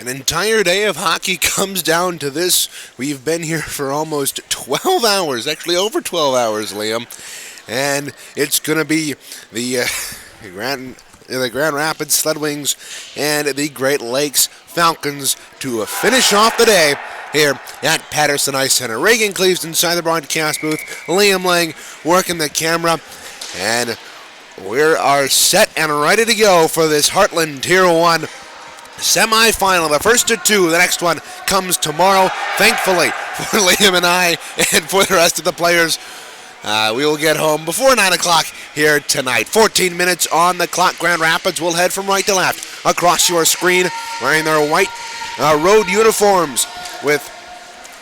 An entire day of hockey comes down to this. We've been here for almost 12 hours, actually over 12 hours, Liam. And it's going to be the Grand Rapids Sled Wings and the Great Lakes Falcons to finish off the day here at Patterson Ice Center. Reagan Cleves inside the broadcast booth, Liam Lang working the camera, and we are set and ready to go for this Heartland Tier 1 semifinal. The first of two. The next one comes tomorrow. Thankfully for Liam and I and for the rest of the players, we will get home before 9 o'clock here tonight. 14 minutes on the clock. Grand Rapids will head from right to left across your screen wearing their white road uniforms with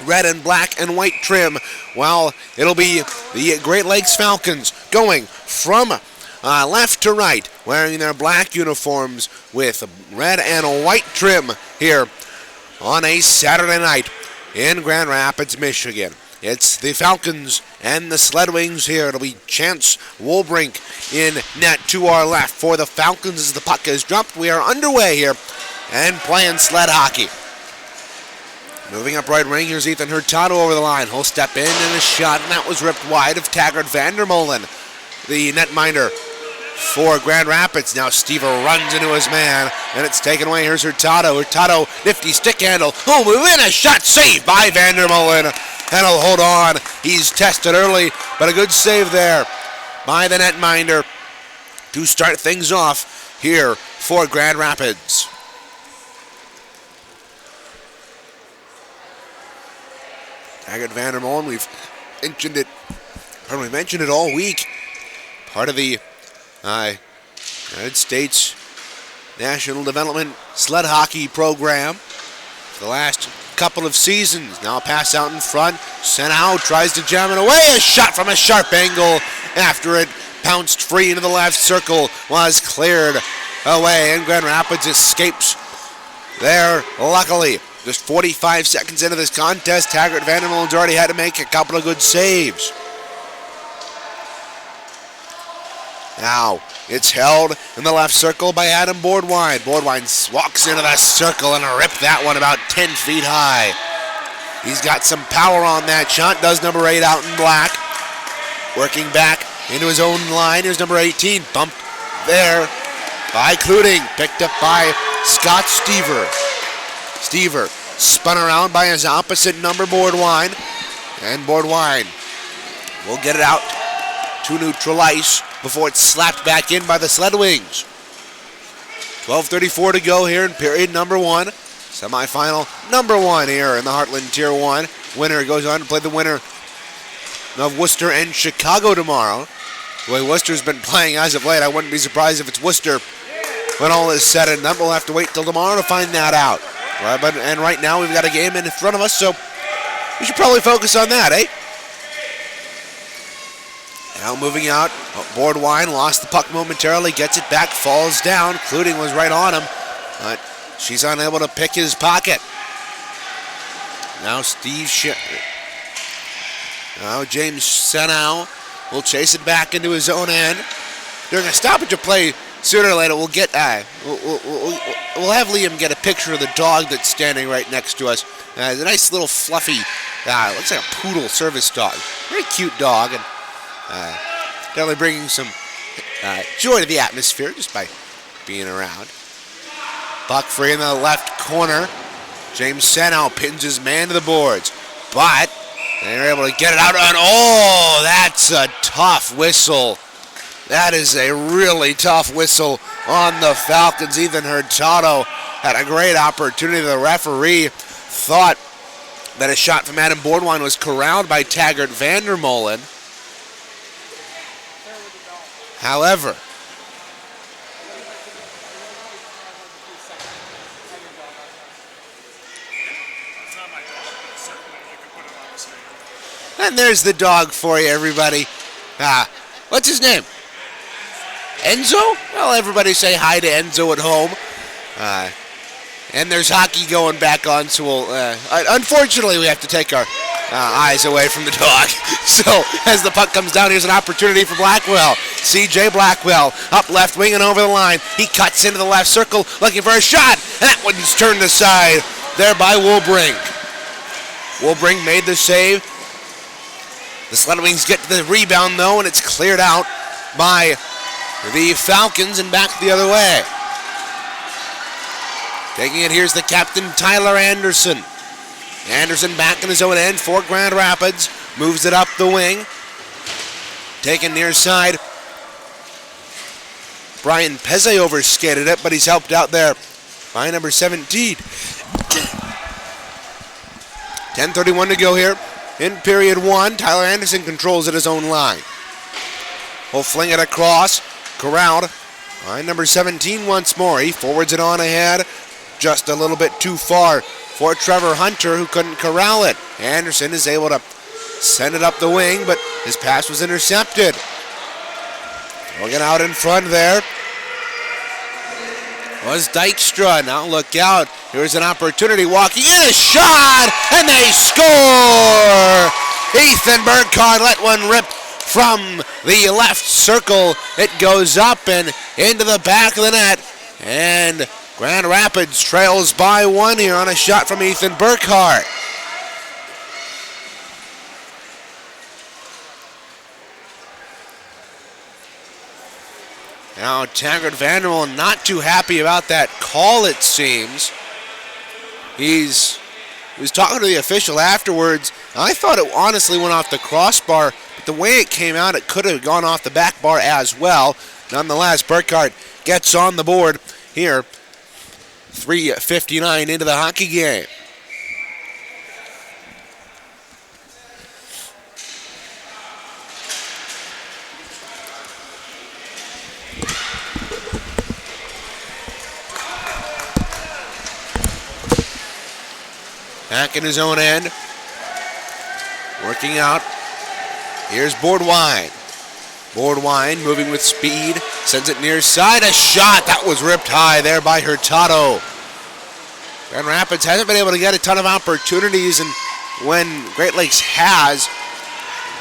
red and black and white trim, while it'll be the Great Lakes Falcons going from left to right, wearing their black uniforms with red and white trim here on a Saturday night in Grand Rapids, Michigan. It's the Falcons and the Sled Wings here. It'll be Chance Wolbrink in net to our left for the Falcons as the puck is dropped. We are underway here and playing sled hockey. Moving up right wing, here's Ethan Hurtado over the line. He'll step in and a shot, and that was ripped wide of Taggart Vandermolen, the netminder for Grand Rapids. Now Stever runs into his man, and it's taken away. Here's Hurtado. Hurtado, nifty stick handle. Oh, within a shot, saved by Vandermolen. And he'll hold on. He's tested early, but a good save there by the netminder to start things off here for Grand Rapids. Taggart Vandermolen, we've mentioned it all week. Part of the United States National Development Sled Hockey Program for the last couple of seasons. Now a pass out in front. Sent out, tries to jam it away. A shot from a sharp angle after it pounced free into the left circle. Was cleared away, and Grand Rapids escapes there, luckily. Just 45 seconds into this contest, Taggart Vandermolen's already had to make a couple of good saves. Now, it's held in the left circle by Adam Boardwine. Boardwine walks into the circle and ripped that one about 10 feet high. He's got some power on that shot, does number 8 out in black. Working back into his own line, here's number 18, bumped there by Cluding, picked up by Scott Stever. Stever spun around by his opposite number, Boardwine, and Boardwine will get it out to neutral ice before it's slapped back in by the Sled Wings. 12:34 to go here in period number 1. Semifinal number 1 here in the Heartland Tier 1. Winner goes on to play the winner of Worcester and Chicago tomorrow. The way Worcester's been playing as of late, I wouldn't be surprised if it's Worcester when all is said and done. We'll have to wait till tomorrow to find that out. And right now we've got a game in front of us, so we should probably focus on that, eh? Now moving out, Boardwine lost the puck momentarily, gets it back, falls down. Cluding was right on him, but she's unable to pick his pocket. Now James Senow will chase it back into his own end. During a stoppage of play, sooner or later we'll get we'll have Liam get a picture of the dog that's standing right next to us. It's a nice little fluffy, looks like a poodle service dog. Very cute dog, and definitely bringing some joy to the atmosphere just by being around. Puck free in the left corner. James Senow pins his man to the boards, but they're able to get it out, and oh, that's a tough whistle. That is a really tough whistle on the Falcons. Ethan Hurtado had a great opportunity. The referee thought that a shot from Adam Boardwine was corralled by Taggart Vandermolen. However, and there's the dog for you, everybody. What's his name? Enzo? Well, everybody say hi to Enzo at home. And there's hockey going back on, so we'll, unfortunately we have to take our eyes away from the dog. So as the puck comes down, here's an opportunity for Blackwell. C.J. Blackwell up left wing and over the line. He cuts into the left circle looking for a shot. And that one's turned aside there by Woolbrink. Woolbrink made the save. The Sled Wings get the rebound though, and it's cleared out by the Falcons and back the other way. Taking it, here's the captain, Tyler Anderson. Anderson back in his own end for Grand Rapids. Moves it up the wing. Taken near side. Brian Peze overskated it, but he's helped out there by number 17. 10:31 to go here in period one. Tyler Anderson controls at his own line. He'll fling it across. Corralled by number 17 once more. He forwards it on ahead. Just a little bit too far for Trevor Hunter, who couldn't corral it. Anderson is able to send it up the wing, but his pass was intercepted. Looking out in front there was Dykstra. Now look out. Here's an opportunity. Walking in, a shot, and they score! Ethan Burkhardt let one rip from the left circle. It goes up and into the back of the net. And Grand Rapids trails by one here on a shot from Ethan Burkhardt. Now Taggart Vandermolen not too happy about that call, it seems. He was talking to the official afterwards. I thought it honestly went off the crossbar, but the way it came out, it could have gone off the back bar as well. Nonetheless, Burkhardt gets on the board here. 3:59 into the hockey game. Back in his own end. Working out. Here's Boardwine. Boardwine moving with speed. Sends it near side. A shot. That was ripped high there by Hurtado. Grand Rapids hasn't been able to get a ton of opportunities, and when Great Lakes has,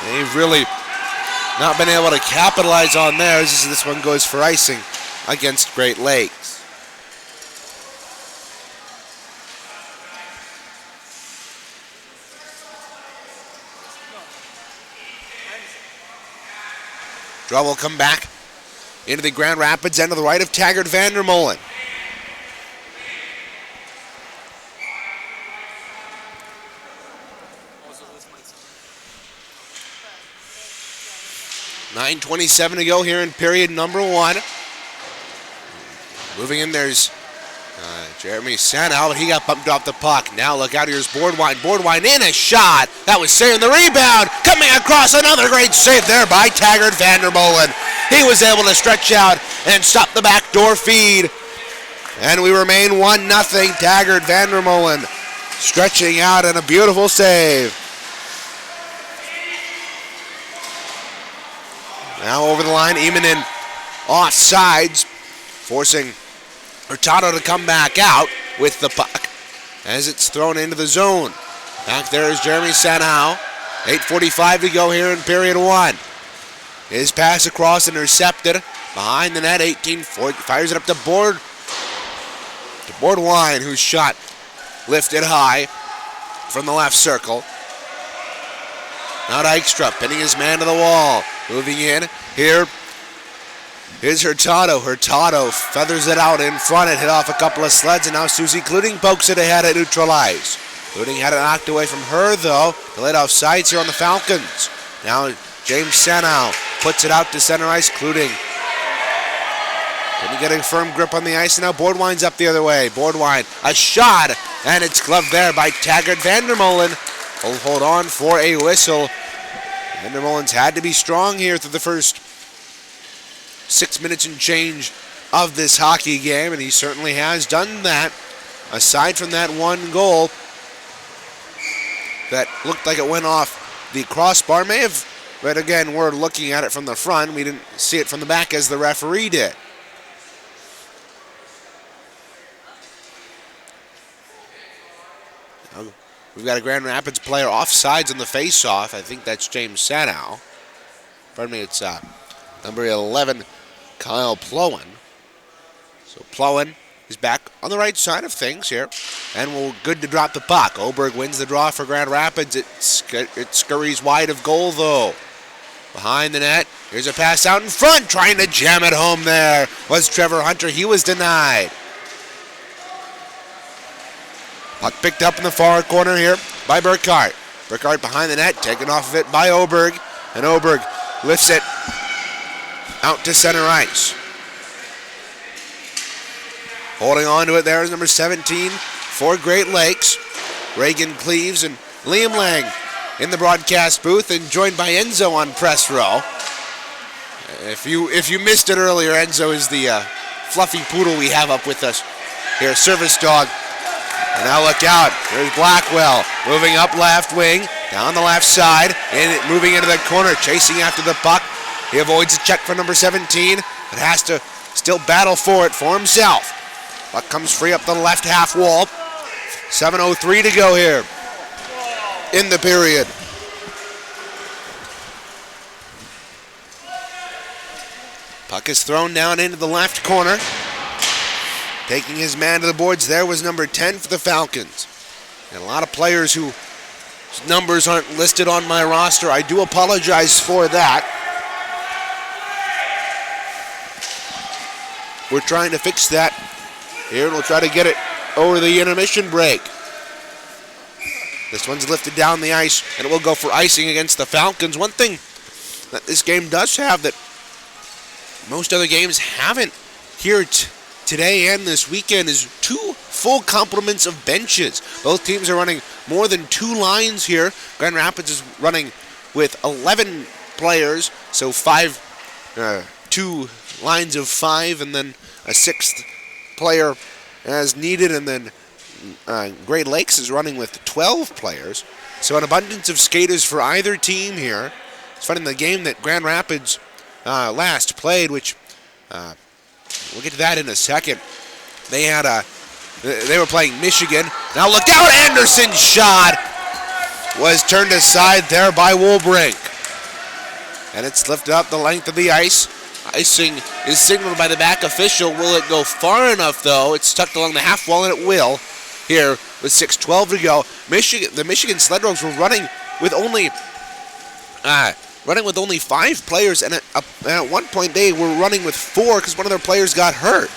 they've really not been able to capitalize on theirs. This one goes for icing against Great Lakes. Draw will come back into the Grand Rapids end to the right of Taggart Vandermolen. .9:27 to go here in period number one. Moving in, there's Jeremy Sanow, but he got bumped off the puck. Now look out, here's Boardwine. Boardwine in, a shot. That was saving the rebound. Coming across, another great save there by Taggart Vandermolen. He was able to stretch out and stop the backdoor feed. And we remain 1-0. Taggart Vandermolen stretching out and a beautiful save. Now over the line, Emanen offsides, forcing Hurtado to come back out with the puck as it's thrown into the zone. Back there is Jeremy Sanow. 8:45 to go here in period one. His pass across intercepted. Behind the net, 18-40, fires it up to Boardwine, whose shot lifted high from the left circle. Now Dykstra pinning his man to the wall. Moving in, here is Hurtado. Hurtado feathers it out in front. It hit off a couple of sleds, and now Susie Cluting pokes it ahead at neutralize. Cluting had it knocked away from her, though. The laid off sides here on the Falcons. Now James Sanow puts it out to center ice. Cluting getting a firm grip on the ice, and now Boardwine's up the other way. Boardwine, a shot, and it's gloved there by Taggart Vandermolen. Will hold on for a whistle. Vandermolen's had to be strong here through the first 6 minutes and change of this hockey game, and he certainly has done that. Aside from that one goal that looked like it went off the crossbar, may have, but again, we're looking at it from the front. We didn't see it from the back as the referee did. We've got a Grand Rapids player offsides on the face-off. I think that's James Sanow. Pardon me, it's number 11, Kyle Plowen. So Plowen is back on the right side of things here, and we're good to drop the puck. Oberg wins the draw for Grand Rapids. It scurries wide of goal, though. Behind the net, here's a pass out in front, trying to jam it home there was Trevor Hunter. He was denied. Puck picked up in the far corner here by Burkhart. Burkhart behind the net, taken off of it by Oberg, and Oberg lifts it out to center ice. Holding on to it there is number 17 for Great Lakes, Reagan Cleaves, and Liam Lang in the broadcast booth, and joined by Enzo on press row. If you missed it earlier, Enzo is the fluffy poodle we have up with us here, service dog. And now look out, there's Blackwell moving up left wing, down the left side, and moving into the corner, chasing after the puck. He avoids a check for number 17, but has to still battle for it for himself. Puck comes free up the left half wall. 7:03 to go here in the period. Puck is thrown down into the left corner. Taking his man to the boards there was number 10 for the Falcons. And a lot of players whose numbers aren't listed on my roster. I do apologize for that. We're trying to fix that here, and we'll try to get it over the intermission break. This one's lifted down the ice, and it will go for icing against the Falcons. One thing that this game does have that most other games haven't here today and this weekend is 2 full complements of benches. Both teams are running more than 2 lines here. Grand Rapids is running with 11 players, so 2 lines of 5, and then a 6th player as needed, and then Great Lakes is running with 12 players. So an abundance of skaters for either team here. It's funny, the game that Grand Rapids last played, which we'll get to that in a second. They were playing Michigan. Now look out, Anderson's shot was turned aside there by Wolbrink. And it's lifted up the length of the ice. Icing is signaled by the back official. Will it go far enough, though? It's tucked along the half wall, and it will. Here with 6:12 to go. The Michigan Sled Dogs were running with only 5 players, and at one point they were running with 4 because one of their players got hurt.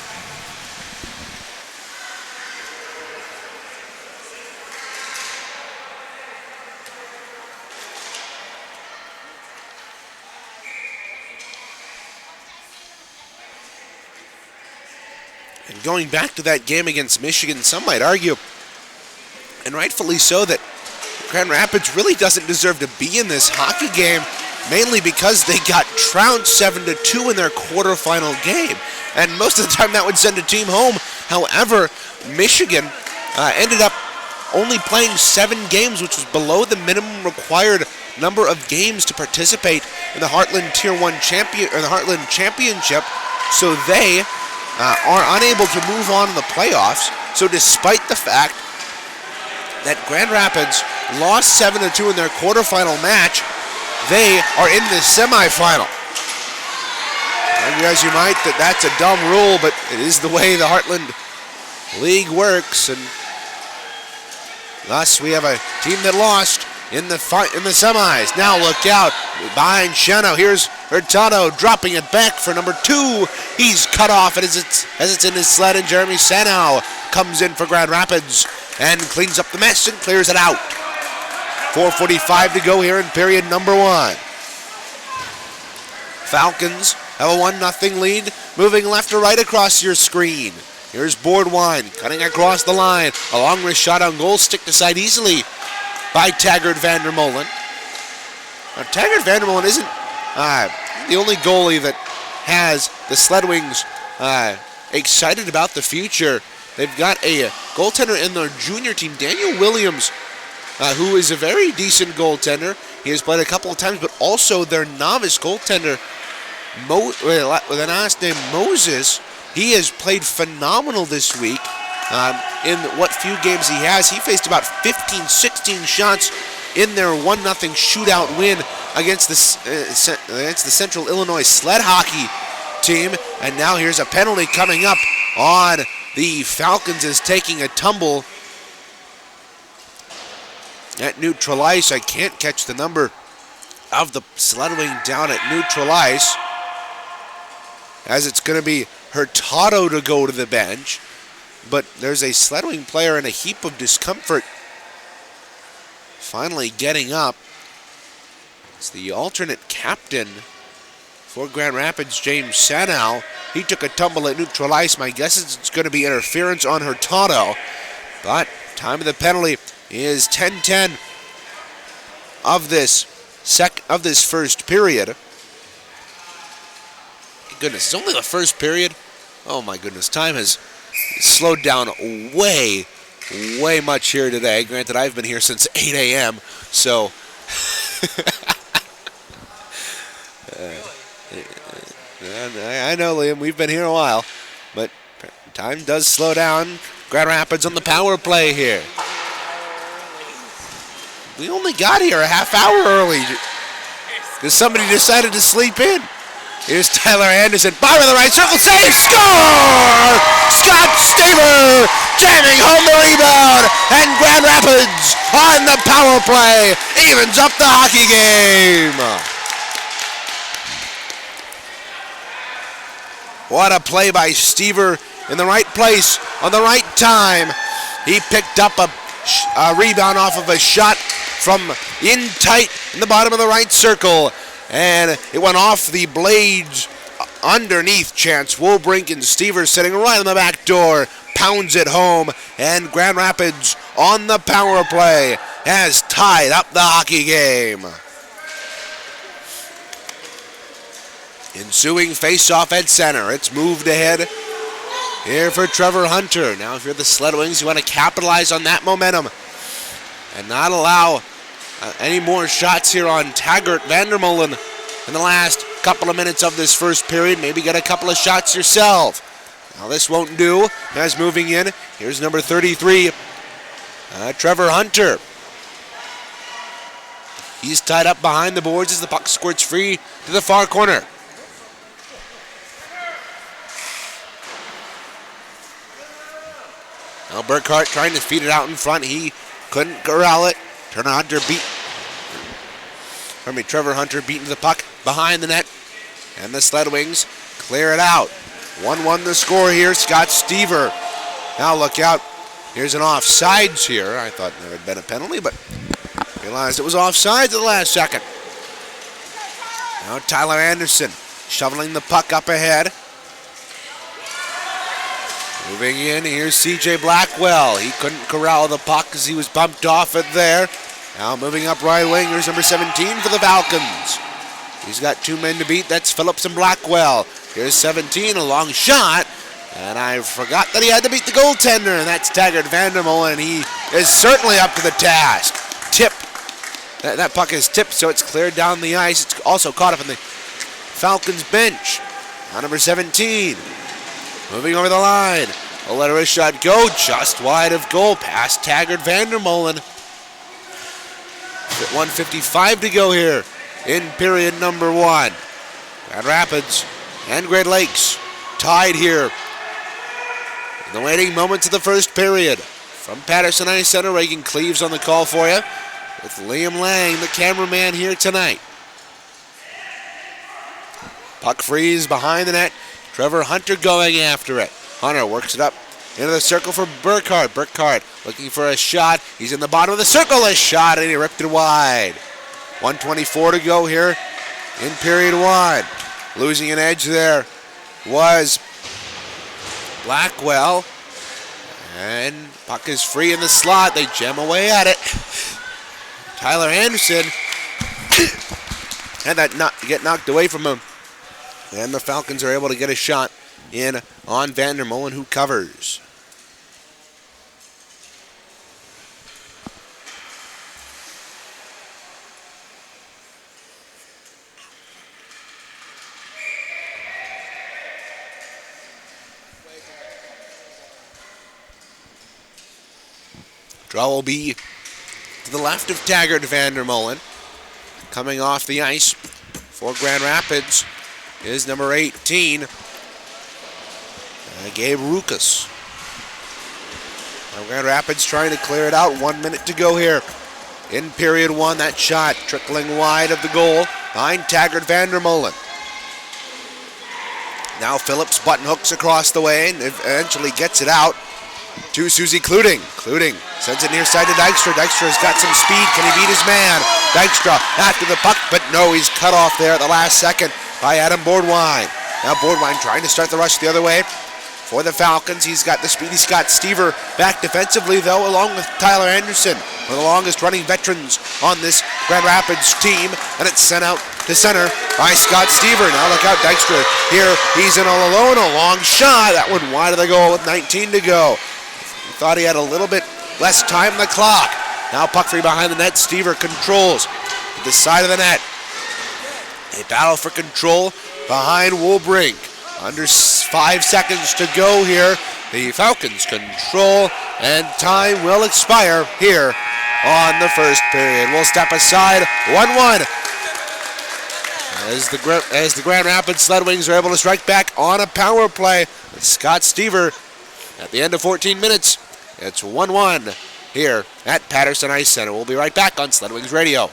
And going back to that game against Michigan, some might argue, and rightfully so, that Grand Rapids really doesn't deserve to be in this hockey game, mainly because they got trounced 7-2 in their quarterfinal game. And most of the time that would send a team home. However, Michigan ended up only playing 7 games, which was below the minimum required number of games to participate in the Heartland Tier 1 the Heartland Championship. So they are unable to move on in the playoffs. So despite the fact that Grand Rapids lost 7-2 in their quarterfinal match, they are in the semifinal. Argue as you might that that's a dumb rule, but it is the way the Heartland League works, and thus we have a team that lost in the semis. Now look out behind Shano. Here's Hurtado dropping it back for number 2. He's cut off as it's in his sled, and Jeremy Sanow comes in for Grand Rapids and cleans up the mess and clears it out. 4:45 to go here in period number 1. Falcons have a 1-0 lead, moving left to right across your screen. Here's Boardwine cutting across the line. A long wrist shot on goal, sticked aside easily by Taggart Vandermolen. Now, Taggart Vandermolen isn't the only goalie that has the Sled Wings excited about the future. They've got a goaltender in their junior team, Daniel Williams, who is a very decent goaltender. He has played a couple of times, but also their novice goaltender, with the last name Moses. He has played phenomenal this week. in what few games he has. He faced about 15, 16 shots in their 1-0 shootout win against the Central Illinois Sled hockey team. And now here's a penalty coming up on the Falcons, is taking a tumble at neutral ice. I can't catch the number of the Sled Wing down at neutral ice, as it's going to be Hurtado to go to the bench. But there's a Sled Wing player in a heap of discomfort finally getting up. It's the alternate captain for Grand Rapids, James Sanow. He took a tumble at neutral ice. My guess is it's going to be interference on Hurtado. But time of the penalty is 10-10 of this first period. Goodness, it's only the first period. Oh my goodness, time has slowed down way much here today. Granted, I've been here since 8 a.m., so I know, Liam, we've been here a while, but time does slow down. Grand Rapids on the power play here. We only got here a half hour early because somebody decided to sleep in. Here's Tyler Anderson, bottom of the right circle, save, score! Scott Stever jamming home the rebound, and Grand Rapids on the power play evens up the hockey game. What a play by Stever, in the right place on the right time. He picked up a rebound off of a shot from in tight in the bottom of the right circle, and it went off the blades underneath Chance Woolbrink, and Stever sitting right on the back door pounds it home, and Grand Rapids on the power play has tied up the hockey game. Ensuing face-off at center. It's moved ahead here for Trevor Hunter. Now if you're the Sled Wings, you want to capitalize on that momentum and not allow any more shots here on Taggart Vandermolen in the last couple of minutes of this first period. Maybe get a couple of shots yourself. Now this won't do. As moving in, here's number 33, Trevor Hunter. He's tied up behind the boards as the puck squirts free to the far corner. Now Burkhart trying to feed it out in front. He couldn't corral it. Trevor Hunter beating the puck behind the net. And the Sled Wings clear it out. 1-1 the score here. Scott Stever. Now look out. Here's an offsides here. I thought there had been a penalty, but realized it was offsides at the last second. Now Tyler Anderson shoveling the puck up ahead. Moving in, here's C.J. Blackwell. He couldn't corral the puck as he was bumped off it there. Now moving up right wing, here's number 17 for the Falcons. He's got two men to beat. That's Phillips and Blackwell. Here's 17, a long shot. And I forgot that he had to beat the goaltender, and that's Taggart Vandermolen, and he is certainly up to the task. Tip. That puck is tipped, so it's cleared down the ice. It's also caught up in the Falcons bench. Now number 17. Moving over the line. We'll let a shot go just wide of goal past Taggart Vandermolen. 1:55 to go here in period number 1. Grand Rapids and Great Lakes tied here in the waiting moments of the first period. From Patterson Ice Center, Reagan Cleaves on the call for you, with Liam Lang, the cameraman, here tonight. Puck freeze behind the net. Trevor Hunter going after it. Hunter works it up into the circle for Burkhart. Burkhart looking for a shot. He's in the bottom of the circle. A shot, and he ripped it wide. 1:24 to go here in period 1. Losing an edge there was Blackwell. And puck is free in the slot. They jam away at it. Tyler Anderson had that get knocked away from him. And the Falcons are able to get a shot in on Vandermolen, who covers. Draw will be to the left of Taggart Vandermolen. Coming off the ice for Grand Rapids is number 18, Gabe Rukas. Now Grand Rapids trying to clear it out. 1 minute to go here in period one. That shot trickling wide of the goal behind Taggart Vandermolen. Now Phillips button hooks across the way and eventually gets it out to Susie Cluting. Cluting sends it near side to Dykstra. Dykstra's got some speed. Can he beat his man? Dykstra after the puck, but no, he's cut off there at the last second by Adam Boardwine. Now Boardwine trying to start the rush the other way for the Falcons. He's got the speedy Scott Stever back defensively, though, along with Tyler Anderson, one of the longest running veterans on this Grand Rapids team, and it's sent out to center by Scott Stever. Now look out, Dykstra here. He's in all alone. A long shot. That one wide of the goal with 19 to go. He thought he had a little bit less time on the clock. Now puck free behind the net. Stever controls to the side of the net. A battle for control behind Woolbrink. Under 5 seconds to go here. The Falcons control, and time will expire here on the first period. We'll step aside. 1-1. As the Grand Rapids Sled Wings are able to strike back on a power play with Scott Stever at the end of 14 minutes. It's 1-1 here at Patterson Ice Center. We'll be right back on Sled Wings Radio.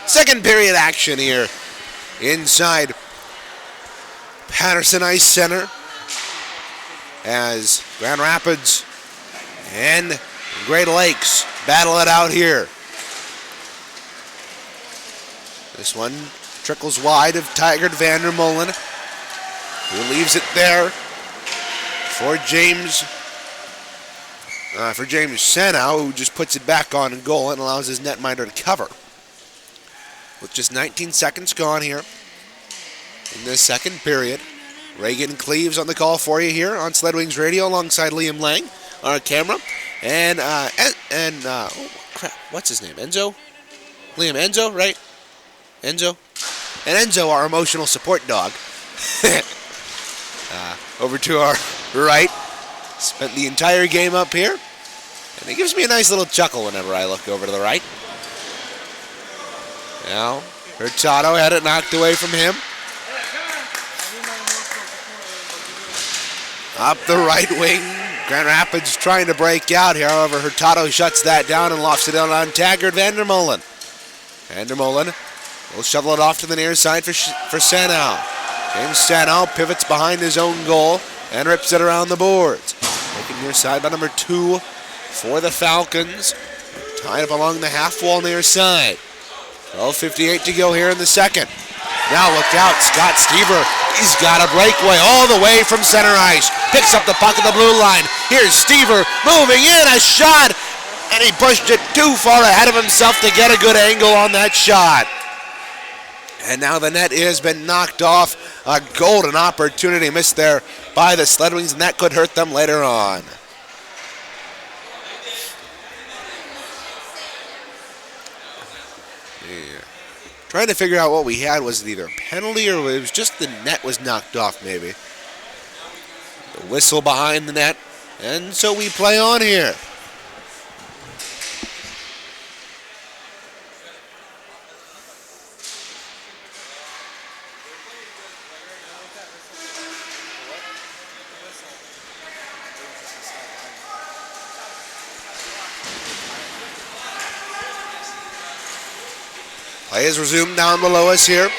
Second period action here inside Patterson Ice Center as Grand Rapids and Great Lakes battle it out here. This one trickles wide of Taggart Vandermolen, who leaves it there for James Sanow, who just puts it back on goal and allows his netminder to cover. With just 19 seconds gone here in this second period. Reagan Cleaves on the call for you here on Sled Wings Radio alongside Liam Lang on our camera. And oh crap, what's his name? Enzo? Liam Enzo, right? Enzo? And Enzo, our emotional support dog. Over to our right. Spent the entire game up here. And it gives me a nice little chuckle whenever I look over to the right. Now, Hurtado had it knocked away from him. Up the right wing. Grand Rapids trying to break out here. However, Hurtado shuts that down and lofts it down on Taggart Vandermolen. Vandermolen will shovel it off to the near side for Sanow. James Sanow pivots behind his own goal and rips it around the boards. Taken near side by number 2 for the Falcons. Tied up along the half wall near side. 12:58 to go here in the second. Now look out, Scott Stever. He's got a breakaway all the way from center ice. Picks up the puck at the blue line. Here's Stever moving in, a shot. And he pushed it too far ahead of himself to get a good angle on that shot. And now the net has been knocked off. A golden opportunity missed there by the Sled Wings, and that could hurt them later on. trying to figure out what we had. Was it either a penalty or it was just the net was knocked off maybe? The whistle behind the net. And so we play on here. Play is resumed down below us here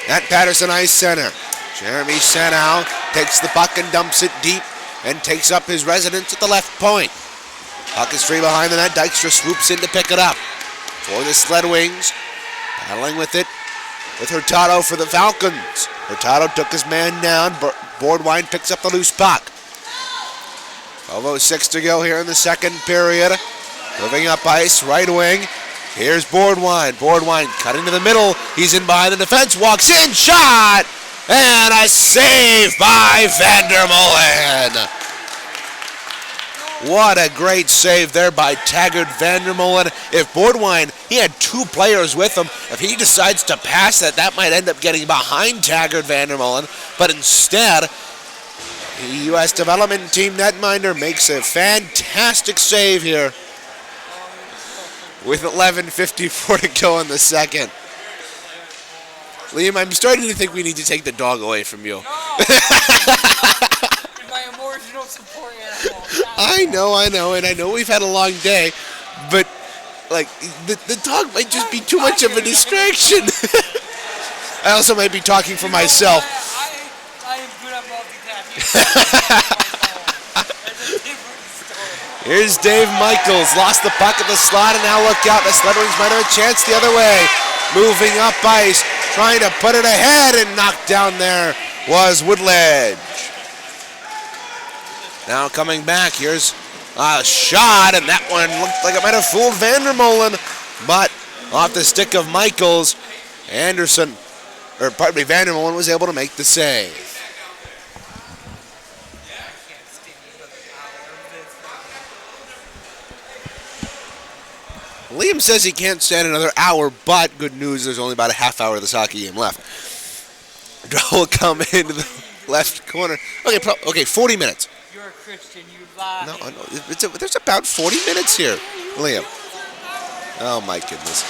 at Patterson Ice Center. Jeremy Sanow takes the puck and dumps it deep and takes up his residence at the left point. Puck is free behind the net. Dykstra swoops in to pick it up for the Sled Wings. Battling with it with Hurtado for the Falcons. Hurtado took his man down. Boardwine picks up the loose puck. 12:06 to go here in the second period. Moving up ice, right wing. Here's Boardwine. Boardwine cutting to the middle. He's in behind the defense. Walks in. Shot! And a save by Vandermolen. What a great save there by Taggart Vandermolen. If Boardwine, he had two players with him. If he decides to pass that might end up getting behind Taggart Vandermolen. But instead, the U.S. development team netminder makes a fantastic save here with 11:54 to go in the second. Liam, I'm starting to think we need to take the dog away from you. No! My emotional support animal. I know, and I know we've had a long day, but like the dog might just be too much of a distraction. I also might be talking for myself. I am good at multitasking. Here's Dave Michaels, lost the puck at the slot, and now look out, the Sled Wings might have a chance the other way. Moving up ice, trying to put it ahead, and knocked down there was Woodledge. Now coming back, here's a shot, and that one looked like it might have fooled Vandermolen, but off the stick of Michaels, Vandermolen was able to make the save. Liam says he can't stand another hour, but good news, there's only about a half hour of this hockey game left. Draw will come into the left corner. Okay, 40 minutes. You're a Christian, you lie. No, there's about 40 minutes here, Liam. Oh my goodness.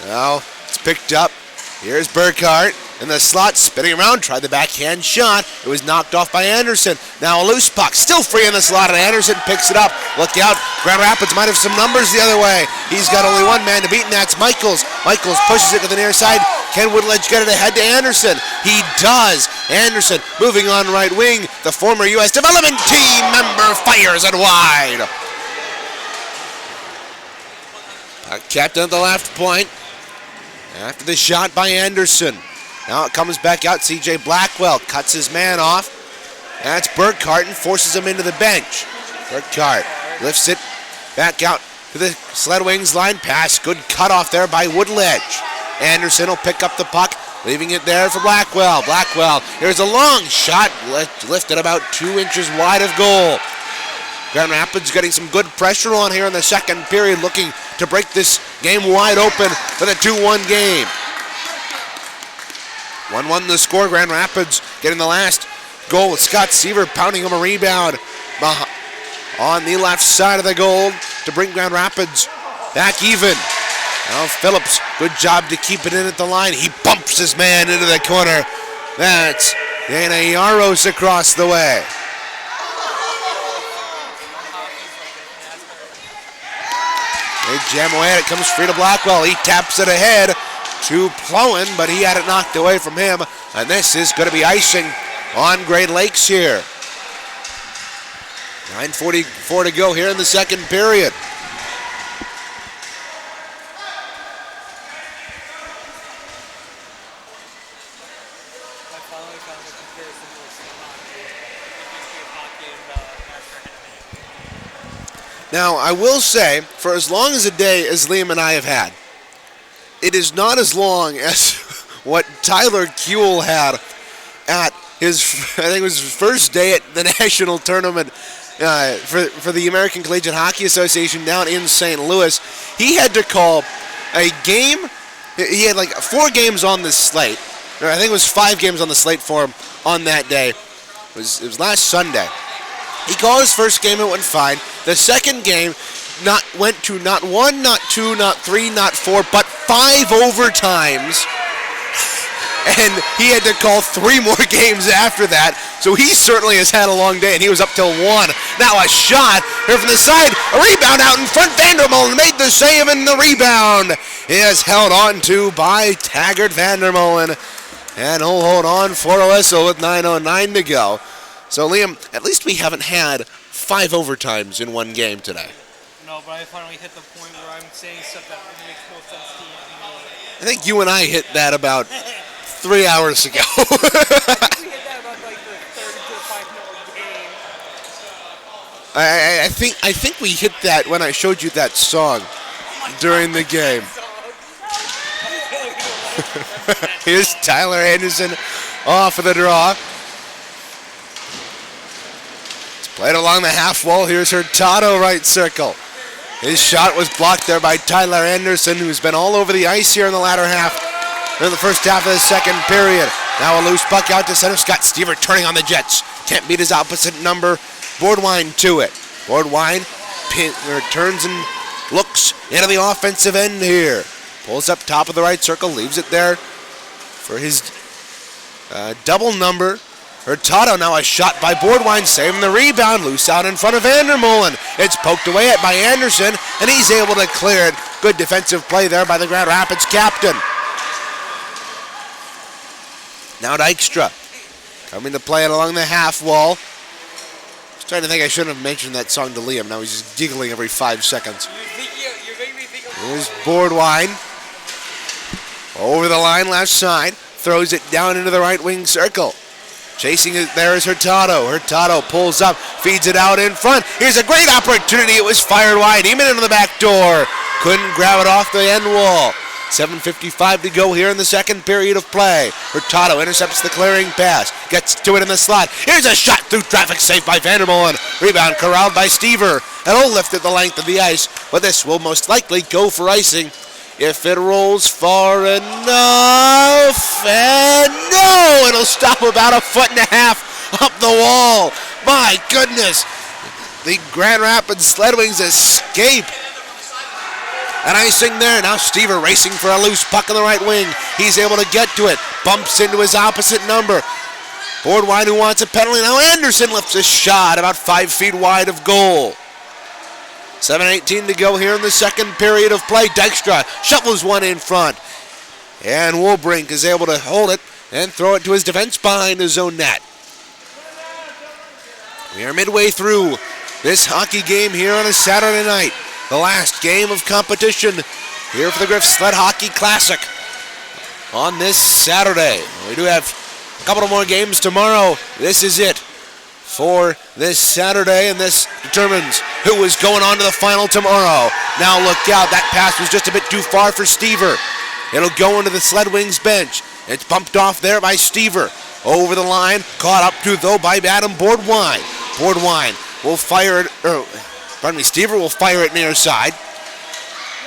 Now it's picked up. Here's Burkhart in the slot, spinning around, tried the backhand shot. It was knocked off by Anderson. Now a loose puck, still free in the slot, and Anderson picks it up. Look out, Grand Rapids might have some numbers the other way. He's got only one man to beat, and that's Michaels. Michaels pushes it to the near side. Can Woodledge get it ahead to Anderson? He does. Anderson moving on right wing. The former U.S. development team member fires it wide. Captain at the left point. After the shot by Anderson. Now it comes back out. C.J. Blackwell cuts his man off. That's Burkhart and forces him into the bench. Burkhart lifts it back out to the Sled Wings line pass. Good cutoff there by Woodledge. Anderson will pick up the puck, leaving it there for Blackwell. Blackwell, here's a long shot, lifted about 2 inches wide of goal. Grand Rapids getting some good pressure on here in the second period, looking to break this game wide open for the 2-1 game. 1-1 the score. Grand Rapids getting the last goal with Scott Seaver pounding him a rebound on the left side of the goal to bring Grand Rapids back even. Now Phillips, good job to keep it in at the line. He bumps his man into the corner. That's Dana Yaros across the way. They jam away at it, comes free to Blackwell. He taps it ahead to Plowen, but he had it knocked away from him. And this is going to be icing on Great Lakes here. 9:44 to go here in the second period. Now, I will say, for as long as a day as Liam and I have had, it is not as long as what Tyler Kuehl had at his, I think it was his first day at the national tournament for the American Collegiate Hockey Association down in St. Louis. He had to call a game. He had like 4 games on the slate. Or I think it was 5 games on the slate for him on that day. It was last Sunday. He called his first game, it went fine. The second game went to not 1, not 2, not 3, not 4, but 5 overtimes. And he had to call 3 more games after that. So he certainly has had a long day, and he was up till 1. Now a shot here from the side. A rebound out in front. Vandermolen made the save, and the rebound is held on to by Taggart Vandermolen. And he'll hold on for a whistle with 9:09 to go. So, Liam, at least we haven't had 5 overtimes in one game today. No, but I finally hit the point where I'm saying stuff that makes no sense to you. I think you and I hit that about 3 hours ago. We hit that about like the third to the 5-minute game. I think we hit that when I showed you that song during the game. Here's Tyler Anderson off of the draw. It's played along the half wall. Here's Hurtado, right circle. His shot was blocked there by Tyler Anderson, who's been all over the ice here in the latter half. In the first half of the second period. Now a loose puck out to center. Scott Stever turning on the Jets. Can't beat his opposite number. Boardwine to it. Boardwine turns and looks into the offensive end here. Pulls up top of the right circle. Leaves it there for his double number. Hurtado now a shot by Boardwine. Saving the rebound. Loose out in front of Vandermolen. It's poked away at by Anderson. And he's able to clear it. Good defensive play there by the Grand Rapids captain. Now Dykstra coming to play it along the half wall. I was trying to think I shouldn't have mentioned that song to Liam. Now he's just giggling every 5 seconds. Here's Boardwine. Over the line left side. Throws it down into the right wing circle. Chasing it there is Hurtado. Hurtado pulls up, feeds it out in front. Here's a great opportunity. It was fired wide. Even into the back door. Couldn't grab it off the end wall. 7:55 to go here in the second period of play. Hurtado intercepts the clearing pass. Gets to it in the slot. Here's a shot through traffic, saved by Vandermolen. Rebound corralled by Stever. And will lift it the length of the ice. But this will most likely go for icing if it rolls far enough. And no! It'll stop about 1.5 feet up the wall. My goodness. The Grand Rapids Sled Wings escape. An icing there. Now Stever racing for a loose puck on the right wing. He's able to get to it. Bumps into his opposite number. Boardwine who wants a penalty. Now Anderson lifts a shot about 5 feet wide of goal. 7:18 to go here in the second period of play. Dykstra shovels one in front. And Woolbrink is able to hold it and throw it to his defense behind his own net. We are midway through this hockey game here on a Saturday night. The last game of competition here for the Griff Sled Hockey Classic on this Saturday. We do have a couple of more games tomorrow. This is it for this Saturday, and this determines who is going on to the final tomorrow. Now look out, that pass was just a bit too far for Stever. It'll go into the Sled Wings bench. It's bumped off there by Stever. Over the line, caught up to though by Adam Boardwine. Boardwine will fire it, Stever will fire it near side.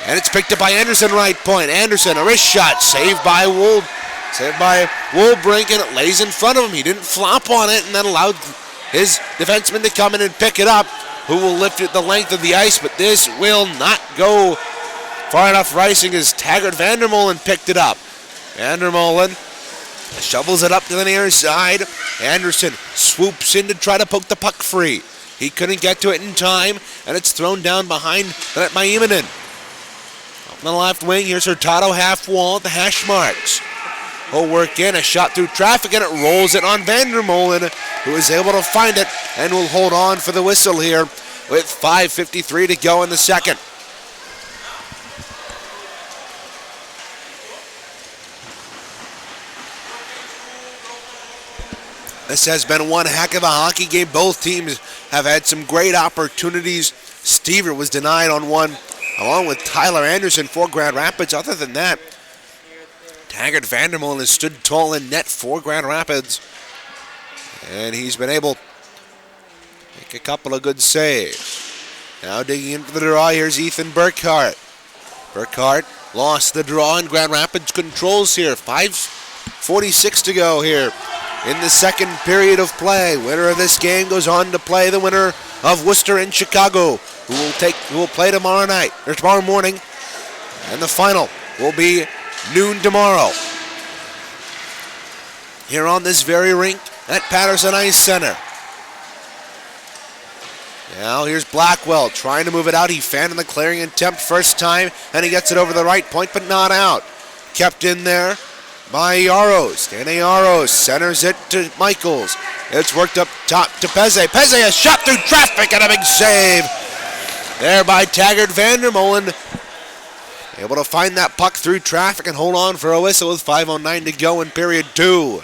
And it's picked up by Anderson, right point. Anderson, a wrist shot, saved by Woolbrink, and it lays in front of him. He didn't flop on it, and that allowed his defenseman to come in and pick it up, who will lift it the length of the ice, but this will not go far enough for icing as Taggart Vandermolen picked it up. Vandermolen shovels it up to the near side. Anderson swoops in to try to poke the puck free. He couldn't get to it in time, and it's thrown down behind the net by Immonen. Up on the left wing, here's Hurtado half wall at the hash marks. He'll work in a shot through traffic, and it rolls it on Vandermolen, who is able to find it and will hold on for the whistle here with 5:53 to go in the second. This has been one heck of a hockey game. Both teams have had some great opportunities. Stever was denied on one, along with Tyler Anderson for Grand Rapids. Other than that, Taggart Vandermolen has stood tall in net for Grand Rapids. And he's been able to make a couple of good saves. Now digging in for the draw, here's Ethan Burkhart. Burkhart lost the draw, and Grand Rapids controls here. 5:46 to go here in the second period of play. Winner of this game goes on to play the winner of Worcester and Chicago, who will play tomorrow night or tomorrow morning, and the final will be noon tomorrow here on this very rink at Patterson Ice Center. Now here's Blackwell trying to move it out. He fanned in the clearing attempt first time, and he gets it over the right point, but not out. Kept in there by Yaros. Dana Yaros centers it to Michaels. It's worked up top to Peze. Peze, a shot through traffic and a big save there by Taggart Vandermolen. Able to find that puck through traffic and hold on for a whistle with 5:09 to go in period 2.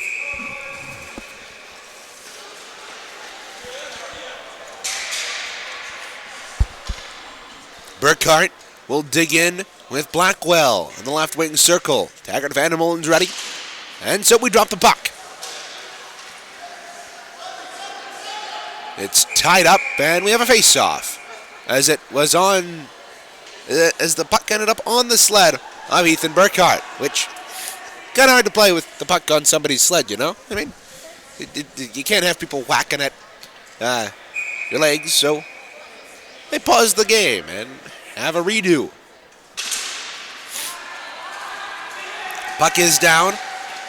Burkhart will dig in with Blackwell in the left wing circle. Taggart Vandermolen's ready. And so we drop the puck. It's tied up, and we have a face-off. As the puck ended up on the sled of Ethan Burkhart, which kind of hard to play with the puck on somebody's sled, you know? I mean, you can't have people whacking at your legs, so they pause the game and have a redo. Puck is down,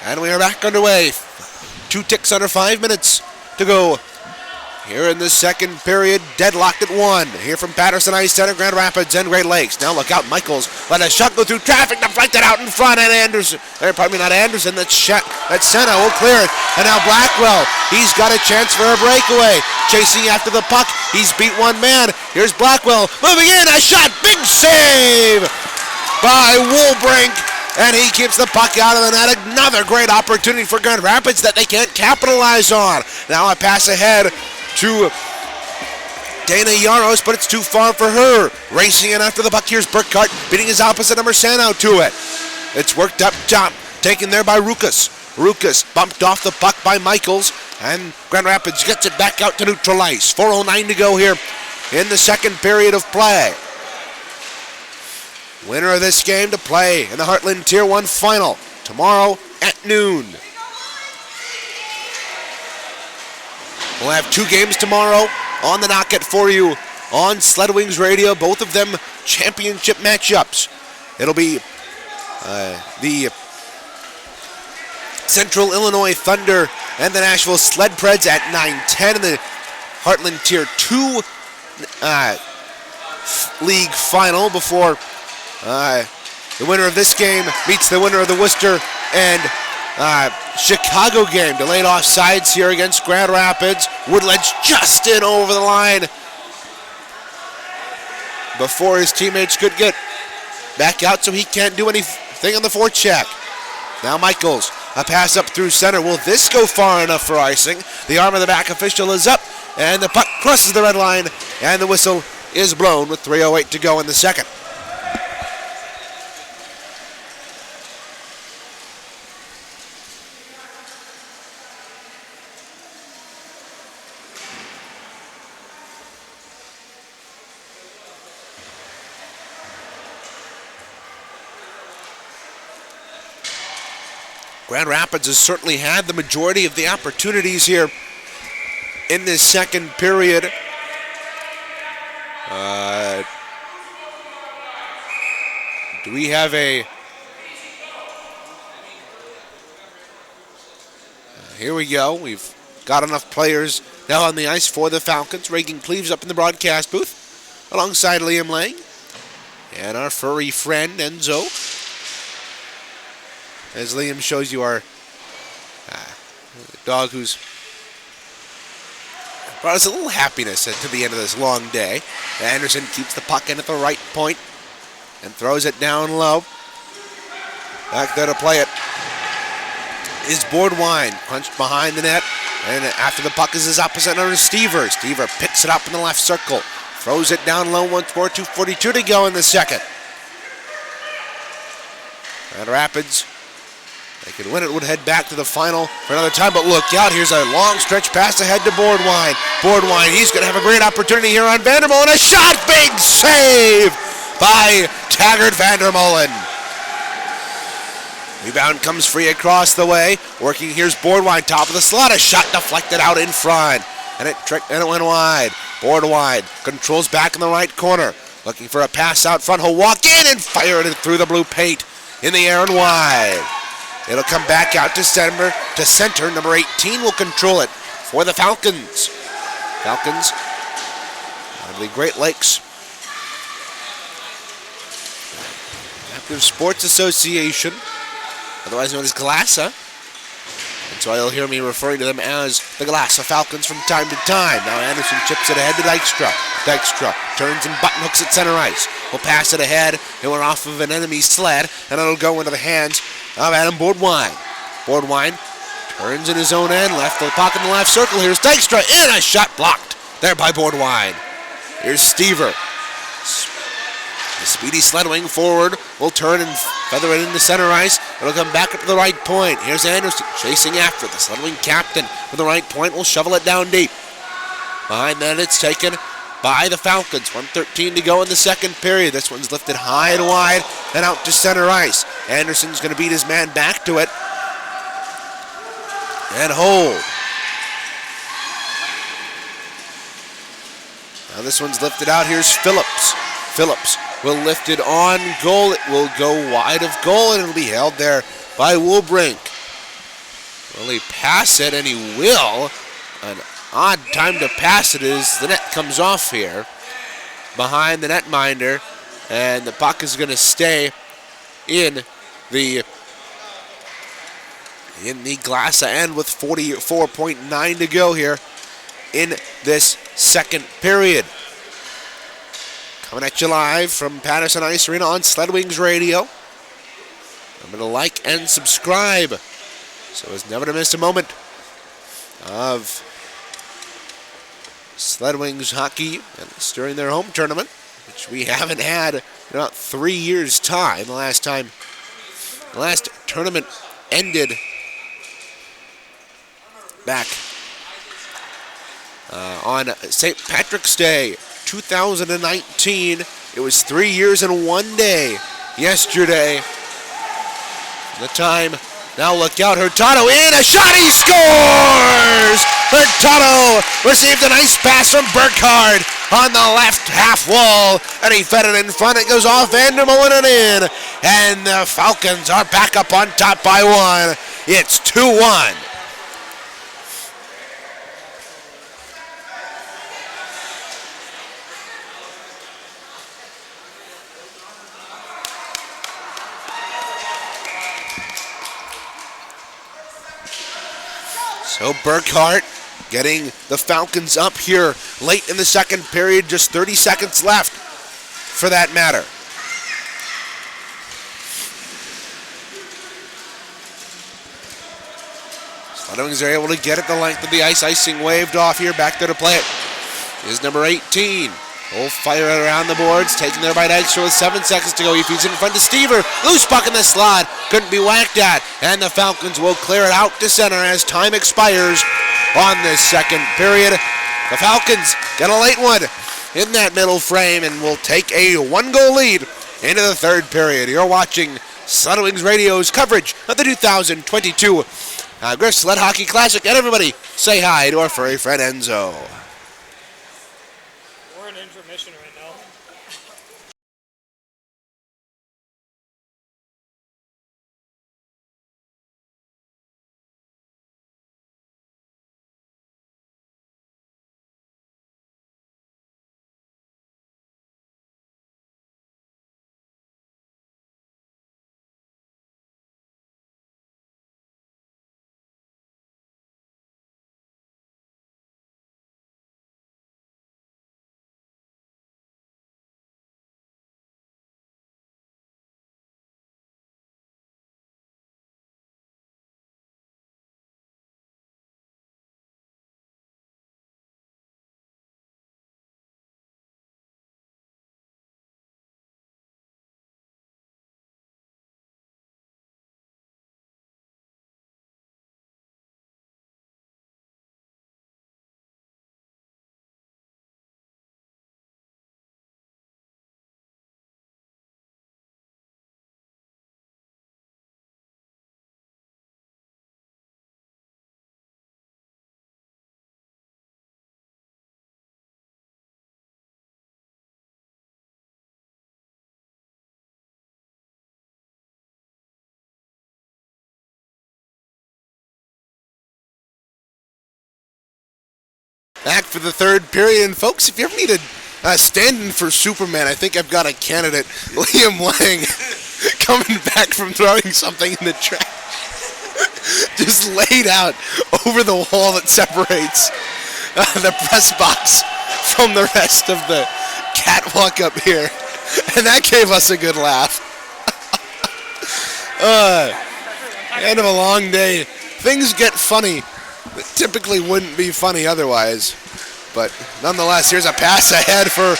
and we are back underway. 2 ticks under 5 minutes to go here in the second period, deadlocked at 1. Here from Patterson Ice Center, Grand Rapids, and Great Lakes. Now look out, Michaels let a shot go through traffic, deflected out in front, and Anderson, that's Senna will clear it. And now Blackwell, he's got a chance for a breakaway. Chasing after the puck, he's beat one man. Here's Blackwell, moving in, a shot, big save by Woolbrink. And he keeps the puck out of the net. Another great opportunity for Grand Rapids that they can't capitalize on. Now a pass ahead to Dana Yaros, but it's too far for her. Racing in after the puck, here's Burkhart, beating his opposite number, Sanow, to it. It's worked up top, taken there by Rukas. Rukas bumped off the puck by Michaels, and Grand Rapids gets it back out to neutral ice. 4:09 to go here in the second period of play. Winner of this game to play in the Heartland Tier 1 final tomorrow at noon. We'll have 2 games tomorrow on the docket for you on Sled Wings Radio, both of them championship matchups. It'll be the Central Illinois Thunder and the Nashville Sled Preds at 9:10 in the Heartland Tier 2 league final before the winner of this game meets the winner of the Worcester and Chicago game. Delayed offsides here against Grand Rapids. Woodledge just in over the line before his teammates could get back out, so he can't do anything on the forecheck. Now Michaels, a pass up through center. Will this go far enough for icing? The arm of the back official is up, and the puck crosses the red line, and the whistle is blown with 3:08 to go in the second. Grand Rapids has certainly had the majority of the opportunities here in this second period. Do we have a... here we go. We've got enough players now on the ice for the Falcons. Reagan Cleaves up in the broadcast booth alongside Liam Lang and our furry friend Enzo. As Liam shows you our dog who's brought us a little happiness to the end of this long day. Anderson keeps the puck in at the right point and throws it down low. Back there to play it is Boardwine, punched behind the net, and after the puck is his opposite number, Stever. Stever picks it up in the left circle, throws it down low once more, 2:42 to go in the second. And Rapids, they could win it, would head back to the final for another time, but look out, here's a long stretch pass ahead to Boardwine. Boardwine, he's going to have a great opportunity here on Vandermolen, and a shot, big save by Taggart Vandermolen. Rebound comes free across the way. Working here's Boardwine, top of the slot. A shot deflected out in front. And it went wide. Boardwine controls back in the right corner. Looking for a pass out front. He'll walk in and fire it through the blue paint. In the air and wide. It'll come back out to center. Number 18 will control it for the Falcons. Falcons out of the Great Lakes Active Sports Association, otherwise known as GLASA. And so you'll hear me referring to them as the GLASA Falcons from time to time. Now Anderson chips it ahead to Dykstra. Dykstra turns and button hooks at center ice. Will pass it ahead. It went off of an enemy sled, and it'll go into the hands of Adam Boardwine. Boardwine turns in his own end, left the pocket in the left circle. Here's Dykstra, and a shot blocked there by Boardwine. Here's Stever. The speedy sled wing forward will turn and feather it into center ice. It'll come back up to the right point. Here's Anderson chasing after it. The sled wing captain with the right point will shovel it down deep. Behind that, it's taken by the Falcons. 1:13 to go in the second period. This one's lifted high and wide and out to center ice. Anderson's going to beat his man back to it and hold. Now this one's lifted out. Here's Phillips. Phillips will lift it on goal. It will go wide of goal, and it'll be held there by Woolbrink. Will he pass it? And he will. An odd time to pass it as the net comes off here behind the netminder, and the puck is going to stay in the GLASA end with 44.9 to go here in this second period. Coming at you live from Patterson Ice Arena on Sled Wings Radio. Remember to like and subscribe so as never to miss a moment of Sled Wings hockey, at least during their home tournament, which we haven't had in about 3 years' time. The last tournament ended back on St. Patrick's Day, 2019. It was 3 years and 1 day yesterday. The time, now look out, Hurtado in, a shot, he scores! Hurtado received a nice pass from Burkhardt on the left half wall, and he fed it in front. It goes off Vandermolen and in, and the Falcons are back up on top by one. It's 2-1. So Burkhardt getting the Falcons up here late in the second period, just 30 seconds left for that matter. Sled Wings are able to get it the length of the ice. Icing waved off here. Back there to play it is number 18. Will fire it around the boards, taken there by Dykstra with 7 seconds to go. He feeds it in front to Stever. Loose puck in the slot. Couldn't be whacked at. And the Falcons will clear it out to center as time expires on this second period. The Falcons get a late one in that middle frame and will take a 1-goal lead into the third period. You're watching Sled Wings Radio's coverage of the 2022 Griff Sled Hockey Classic. And everybody say hi to our furry friend Enzo. We're in intermission right now. back for the third period. And folks, if you ever need a stand-in for Superman, I think I've got a candidate, Liam Lang, coming back from throwing something in the trash. Just laid out over the wall that separates the press box from the rest of the catwalk up here. And that gave us a good laugh. End of a long day. Things get funny that typically wouldn't be funny otherwise. But nonetheless, here's a pass ahead for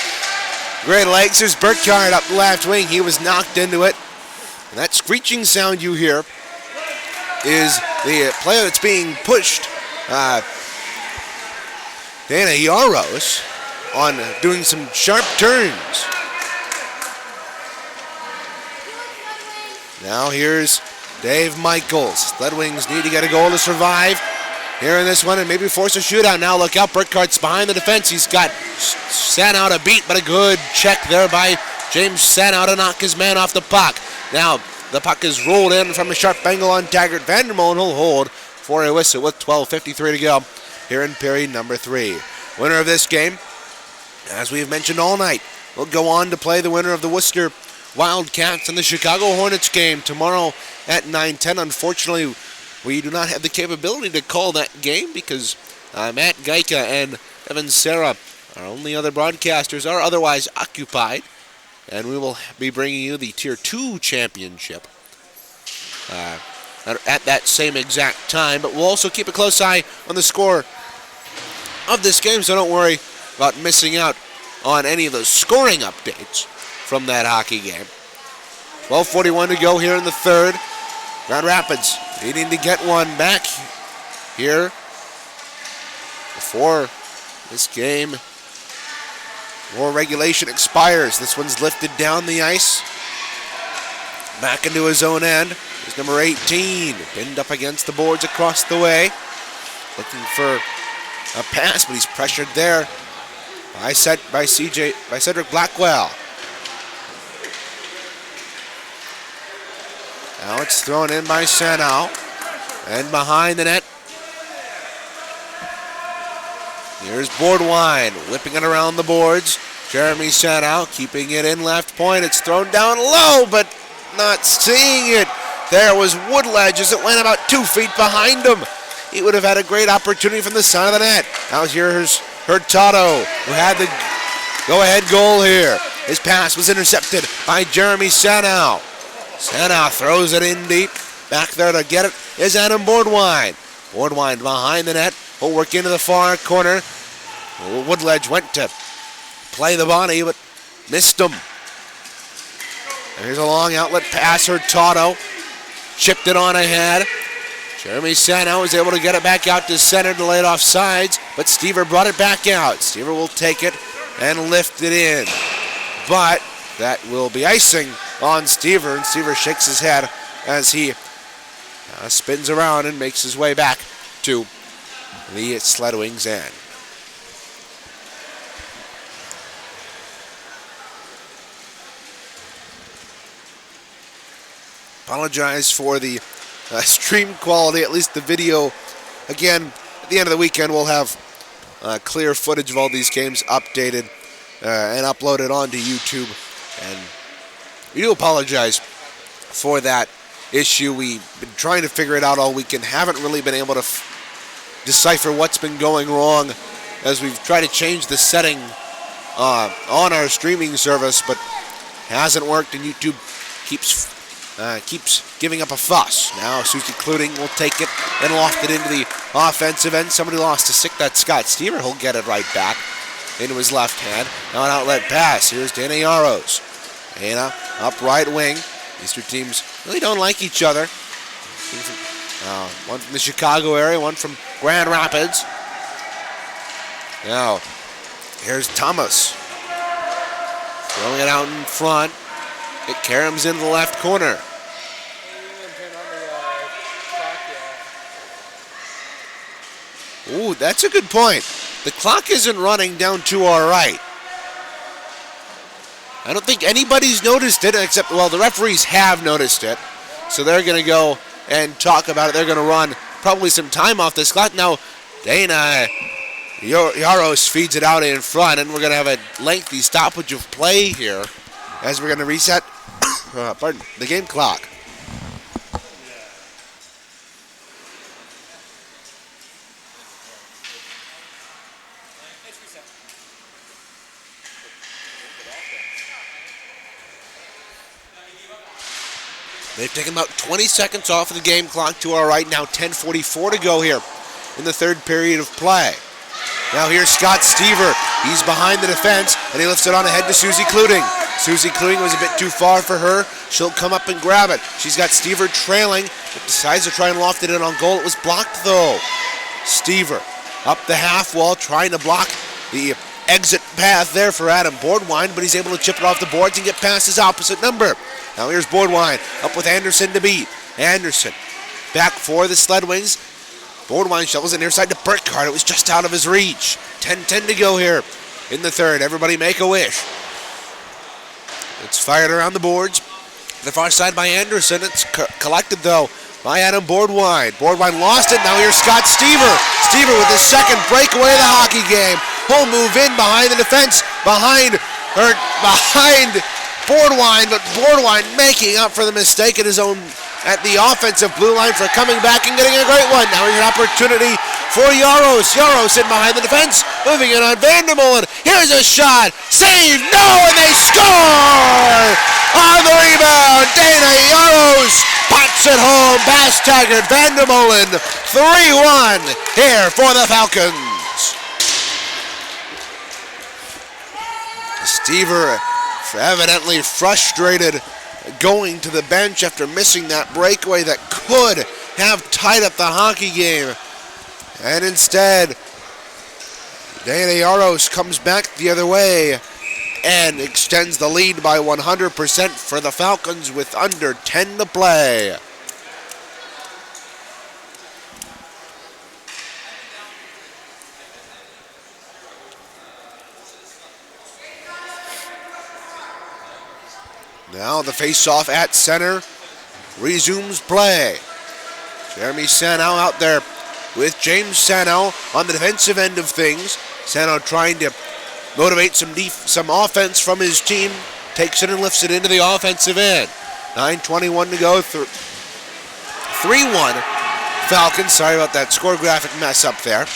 Great Lakes. There's Burkhardt up left wing. He was knocked into it. And that screeching sound you hear is the player that's being pushed, Dana Yaros, on doing some sharp turns. Now here's Dave Michaels. Sled Wings need to get a goal to survive here in this one and maybe force a shootout. Now look out, Burkhart's behind the defense. He's got Sanow to beat, but a good check there by James Sanow to knock his man off the puck. Now the puck is rolled in from a sharp angle on Taggart. Vandermolen will hold for a whistle with 12:53 to go here in period number 3. Winner of this game, as we've mentioned all night, will go on to play the winner of the Worcester Wildcats and the Chicago Hornets game tomorrow at 9:10. Unfortunately, we do not have the capability to call that game because Matt Geika and Evan Serra, our only other broadcasters, are otherwise occupied. And we will be bringing you the Tier 2 championship at that same exact time. But we'll also keep a close eye on the score of this game, so don't worry about missing out on any of those scoring updates from that hockey game. 12:41 to go here in the third. Grand Rapids needing to get one back here before this game or regulation expires. This one's lifted down the ice. Back into his own end. There's number 18. Pinned up against the boards across the way. Looking for a pass, but he's pressured there by Cedric Blackwell. Now it's thrown in by Sanow. And behind the net, here's Boardwine, whipping it around the boards. Jeremy Sanow keeping it in left point. It's thrown down low, but not seeing it. There was Woodledge as it went about 2 feet behind him. He would have had a great opportunity from the side of the net. Now here's Hurtado, who had the go-ahead goal here. His pass was intercepted by Jeremy Sanow. Sanow throws it in deep. Back there to get it is Adam Boardwine. Boardwine behind the net. Will work into the far corner. Woodledge went to play the body, but missed him. Here's a long outlet pass. Hurtado chipped it on ahead. Jeremy Sanow was able to get it back out to center to lay it off sides, but Stever brought it back out. Stever will take it and lift it in. But that will be icing on Stever, and Stever shakes his head as he spins around and makes his way back to the Sled Wings end. Apologize for the stream quality, at least the video. Again, at the end of the weekend, we'll have clear footage of all these games updated and uploaded onto YouTube. And we do apologize for that issue. We've been trying to figure it out all weekend. Haven't really been able to decipher what's been going wrong as we've tried to change the setting on our streaming service, but hasn't worked, and YouTube keeps giving up a fuss. Now Susie Cluting will take it and loft it into the offensive end. Somebody lost a stick. That's Scott Stever. He'll get it right back into his left hand. Now an outlet pass. Here's Dana Yaros. Dana up right wing. These two teams really don't like each other. One from the Chicago area, one from Grand Rapids. Now, here's Thomas. Throwing it out in front. It caroms in the left corner. Ooh, that's a good point. The clock isn't running down to our right. I don't think anybody's noticed it, except, well, the referees have noticed it. So they're going to go and talk about it. They're going to run probably some time off this clock. Now, Dana Yaros feeds it out in front, and we're going to have a lengthy stoppage of play here as we're going to reset the game clock. They've taken about 20 seconds off of the game clock to our right. Now 10:44 to go here in the third period of play. Now here's Scott Stever. He's behind the defense, and he lifts it on ahead to Susie Cluting. Susie Cluting was a bit too far for her. She'll come up and grab it. She's got Stever trailing, but decides to try and loft it in on goal. It was blocked, though. Stever up the half wall, trying to block the exit path there for Adam Boardwine, but he's able to chip it off the boards and get past his opposite number. Now here's Boardwine up with Anderson to beat. Anderson back for the Sled Wings. Boardwine shovels it near side to Burkhardt. It was just out of his reach. 10-10 to go here in the third. Everybody make a wish. It's fired around the boards. The far side by Anderson. It's collected, though, by Adam Boardwine. Boardwine lost it. Now here's Scott Stever. Stever with his second breakaway of the hockey game. He'll move in behind the defense, behind Boardwine, but Boardwine making up for the mistake at the offensive blue line for coming back and getting a great one. Now here's an opportunity for Yaros. Yaros in behind the defense, moving in on Vandermolen. Here's a shot. Save. No, and they score! On the rebound, Dana Yaros pots it home. Bass Taggart, Vandermolen, 3-1 here for the Falcons. Stever evidently frustrated going to the bench after missing that breakaway that could have tied up the hockey game. And instead, Dana Yaros comes back the other way and extends the lead by 100% for the Falcons with under 10 to play. Now the face-off at center resumes play. Jeremy Sanow out there with James Sanow on the defensive end of things. Sanow trying to motivate some offense from his team. Takes it and lifts it into the offensive end. 9:21 to go. 3-1 Falcons. Sorry about that score graphic mess up there.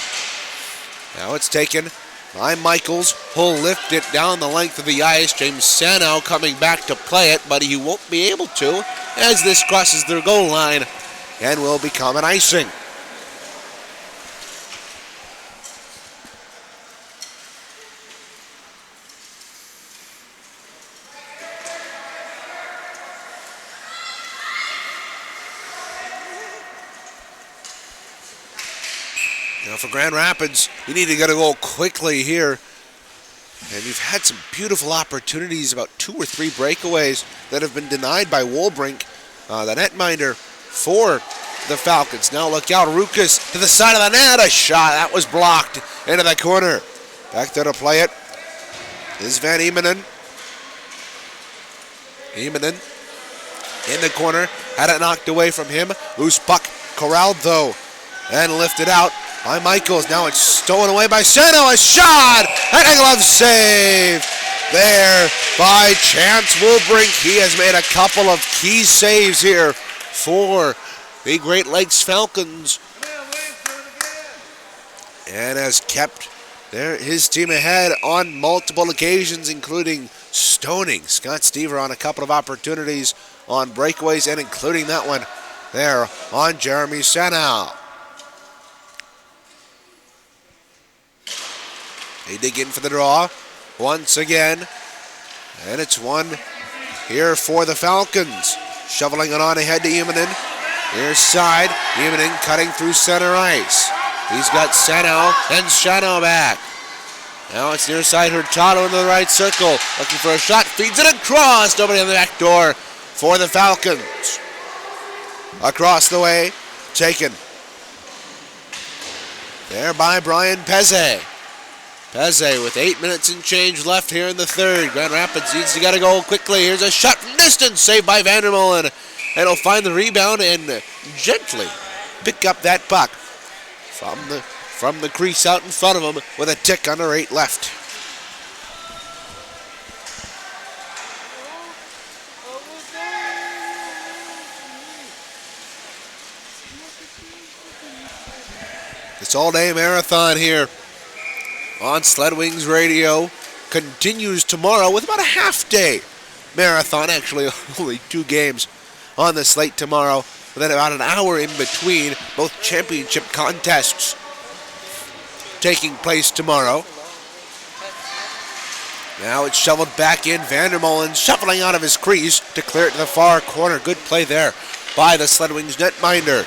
Now it's taken by Michaels. He'll lift it down the length of the ice. James Sanow coming back to play it, but he won't be able to as this crosses their goal line and will become an icing. Now for Grand Rapids, you need to get a goal quickly here. And you've had some beautiful opportunities, about 2 or 3 breakaways that have been denied by Wolbrink, the netminder for the Falcons. Now look out, Rukas to the side of the net, a shot, that was blocked into the corner. Back there to play it is Van Emenen. Emenen in the corner, had it knocked away from him. Loose puck corralled though, and lifted out by Michaels. Now it's stolen away by Sanow. A shot and a glove save there by Chance Wolbrink. He has made a couple of key saves here for the Great Lakes Falcons and has kept his team ahead on multiple occasions, including stoning Scott Stever on a couple of opportunities on breakaways and including that one there on Jeremy Sanow. They dig in for the draw once again, and it's one here for the Falcons. Shoveling it on ahead to Emenen. Near side, Emenen cutting through center ice. He's got Sanow and Sanow back. Now it's near side Hurtado into the right circle. Looking for a shot, feeds it across. Nobody on the back door for the Falcons. Across the way, taken there by Brian Peze. Peze with 8 minutes and change left here in the third. Grand Rapids needs to get a goal quickly. Here's a shot from distance, saved by Vandermolen. And he'll find the rebound and gently pick up that puck from the from the crease out in front of him with a tick under 8 left. This all-day marathon here on Sled Wings Radio continues tomorrow with about a half-day marathon. Actually, only 2 games on the slate tomorrow, with then about an hour in between both championship contests taking place tomorrow. Now it's shoveled back in. Vandermolen shuffling out of his crease to clear it to the far corner. Good play there by the Sled Wings netminder.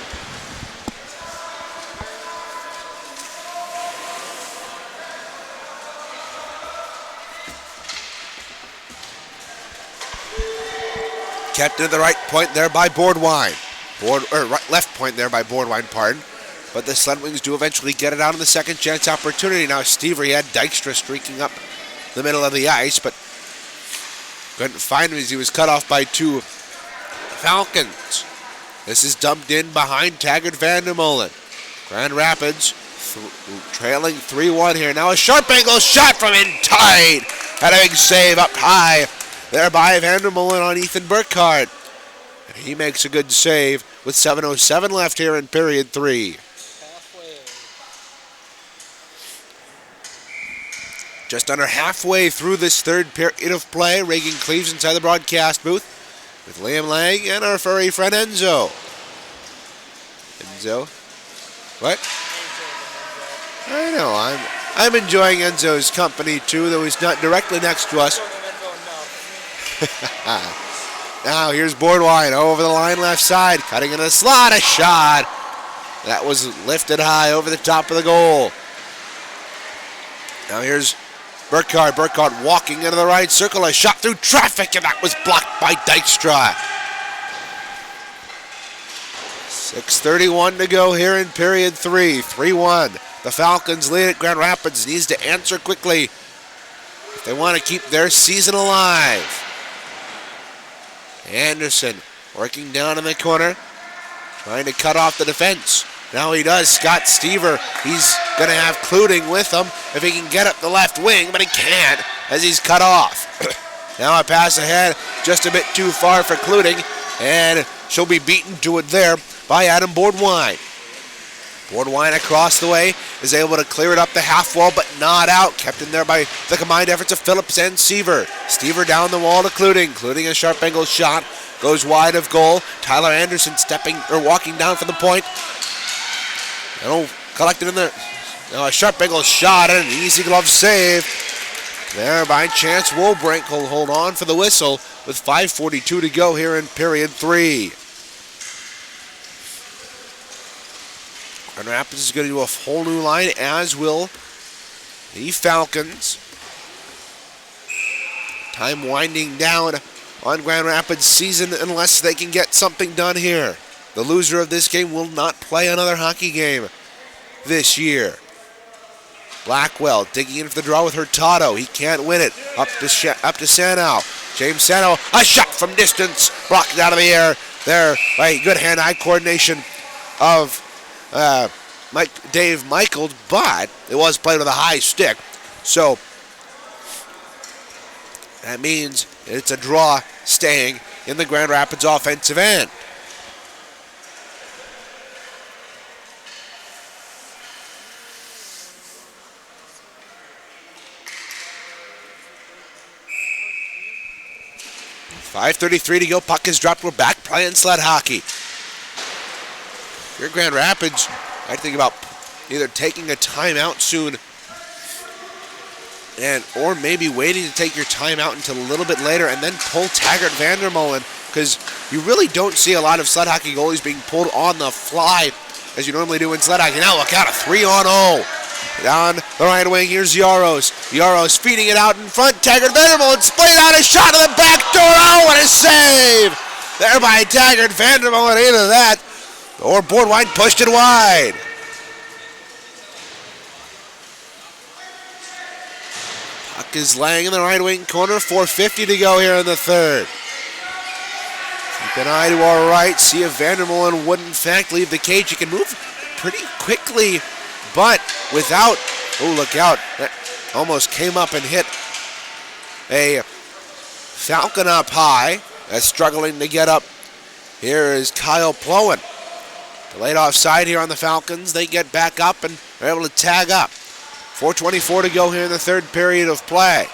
Kept at the right point there by Boardwine. Left point there by Boardwine, pardon. But the Sled Wings do eventually get it out in the second chance opportunity. Now Stever had Dykstra streaking up the middle of the ice, but couldn't find him as he was cut off by 2 Falcons. This is dumped in behind Taggart Vandermolen. Grand Rapids trailing 3-1 here. Now a sharp angle shot from in tight. Had a big save up high there by Vandermolen on Ethan Burkhardt. And he makes a good save with 7:07 left here in period 3. Just under halfway through this third period of play, Reagan Cleaves inside the broadcast booth with Liam Lang and our furry friend Enzo. Enzo? What? I know, I'm enjoying Enzo's company too, though he's not directly next to us. Now here's Boardwine over the line left side, cutting in a slot, a shot. That was lifted high over the top of the goal. Now here's Burkhardt walking into the right circle, a shot through traffic, and that was blocked by Dykstra. 6:31 to go here in period 3, 3-1. The Falcons lead at Grand Rapids, needs to answer quickly if they want to keep their season alive. Anderson working down in the corner, trying to cut off the defense. Now he does. Scott Stever, he's going to have Cluting with him if he can get up the left wing, but he can't as he's cut off. Now a pass ahead, just a bit too far for Cluting, and she'll be beaten to it there by Adam Boardwine. Boardwine across the way is able to clear it up the half wall, but not out. Kept in there by the combined efforts of Phillips and Seaver. Stever down the wall to Cluting. Cluting a sharp angle shot, goes wide of goal. Tyler Anderson walking down for the point. Collected in there. Now a sharp angle shot and an easy glove save. There by Chance Wobrink will hold on for the whistle with 5:42 to go here in period 3. Grand Rapids is going to do a whole new line, as will the Falcons. Time winding down on Grand Rapids' season unless they can get something done here. The loser of this game will not play another hockey game this year. Blackwell digging in for the draw with Hurtado. He can't win it. Up to Sanow. James Sanow, a shot from distance, blocked out of the air there by good hand-eye coordination of Dave Michaels, but it was played with a high stick. So that means it's a draw staying in the Grand Rapids offensive end. .5:33 to go. Puck is dropped. We're back playing sled hockey. If you're Grand Rapids, I'd think about either taking a timeout soon or maybe waiting to take your timeout until a little bit later and then pull Taggart Vandermolen, because you really don't see a lot of sled hockey goalies being pulled on the fly as you normally do in sled hockey. Now look out, a 3-on-0. Down the right wing, here's Yaros. Yaros feeding it out in front. Taggart Vandermolen splayed out a shot to the back door. Oh, what a save! There by Taggart Vandermolen. Either that or Boardwine pushed it wide. Puck is laying in the right wing corner. 4:50 to go here in the third. Keep an eye to our right. See if Vandermolen would in fact leave the cage. He can move pretty quickly but without, oh, look out, that almost came up and hit a Falcon up high. That's struggling to get up. Here is Kyle Plowen. Delayed offside here on the Falcons. They get back up and are able to tag up. 4:24 to go here in the third period of play.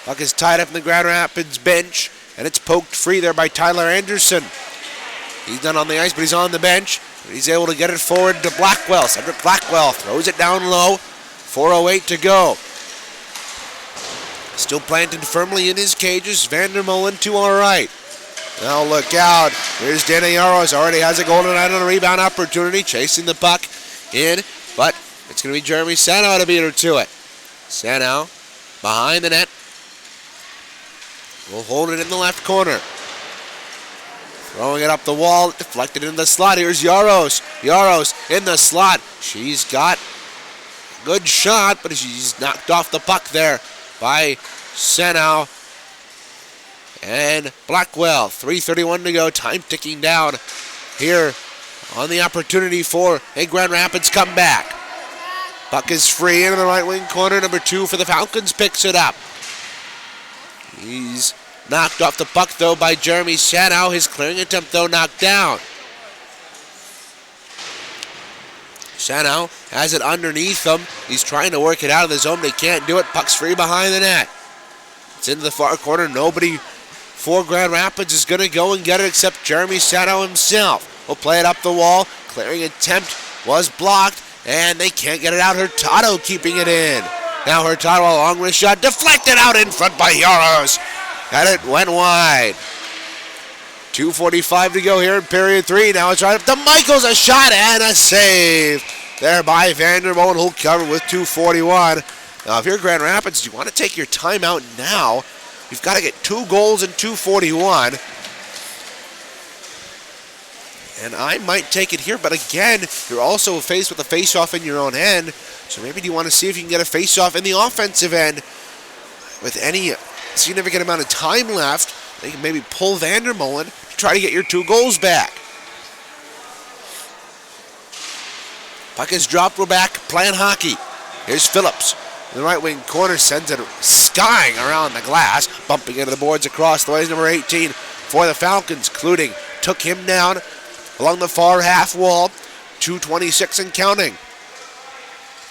Puck is tied up in the Grand Rapids bench, and it's poked free there by Tyler Anderson. He's not on the ice, but he's on the bench. He's able to get it forward to Blackwell. Cedric Blackwell throws it down low. 4:08 to go. Still planted firmly in his cages. Vandermolen to our right. Now look out. Here's Dana Yaros. Already has a golden eye on a rebound opportunity. Chasing the puck in, but it's going to be Jeremy Sanow to beat her to it. Sanow behind the net. Will hold it in the left corner. Throwing it up the wall. Deflected in the slot. Here's Yaros. Yaros in the slot. She's got a good shot, but she's knocked off the puck there by Sanow and Blackwell. 3:31 to go. Time ticking down here on the opportunity for a Grand Rapids comeback. Puck is free into the right wing corner. Number 2 for the Falcons picks it up. He's knocked off the puck though by Jeremy Sanow. His clearing attempt though knocked down. Sanow has it underneath him. He's trying to work it out of the zone. They can't do it. Puck's free behind the net. It's into the far corner. Nobody for Grand Rapids is going to go and get it except Jeremy Sanow himself. Will play it up the wall. Clearing attempt was blocked, and they can't get it out. Hurtado keeping it in. Now Hurtado, a long wrist shot, deflected out in front by Yaros. And it went wide. 2:45 to go here in period 3. Now it's right up to Michaels. A shot and a save there by Vandermolen, who'll cover with 2:41. Now, if you're Grand Rapids, you want to take your timeout now. You've got to get 2 goals in 2:41. And I might take it here, but again, you're also faced with a face-off in your own end. So maybe do you want to see if you can get a face-off in the offensive end with any significant amount of time left. They can maybe pull Vandermolen to try to get your 2 goals back. Puck is dropped. We're back playing hockey. Here's Phillips. In the right wing corner, sends it skying around the glass, bumping into the boards across the way. Number 18 for the Falcons. Cluting took him down along the far half wall. 2:26 and counting.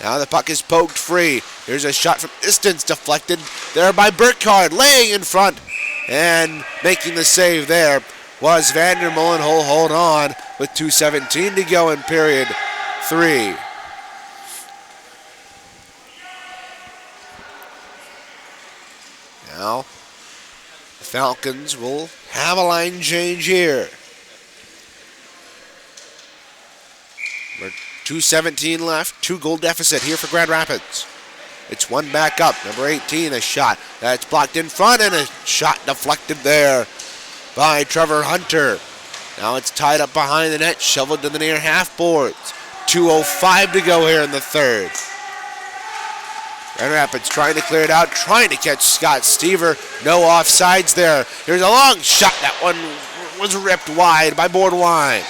Now the puck is poked free. Here's a shot from distance, deflected there by Burkhardt, laying in front and making the save there was Vandermolen. Who'll hold on with 2:17 to go in period 3. Now the Falcons will have a line change here. 2:17 left, 2-goal deficit here for Grand Rapids. It's one back up. Number 18, a shot that's blocked in front, and a shot deflected there by Trevor Hunter. Now it's tied up behind the net, shoveled to the near half boards. 2:05 to go here in the third. Grand Rapids trying to clear it out, trying to catch Scott Stever. No offsides there. Here's a long shot. That one was ripped wide by Boardwine.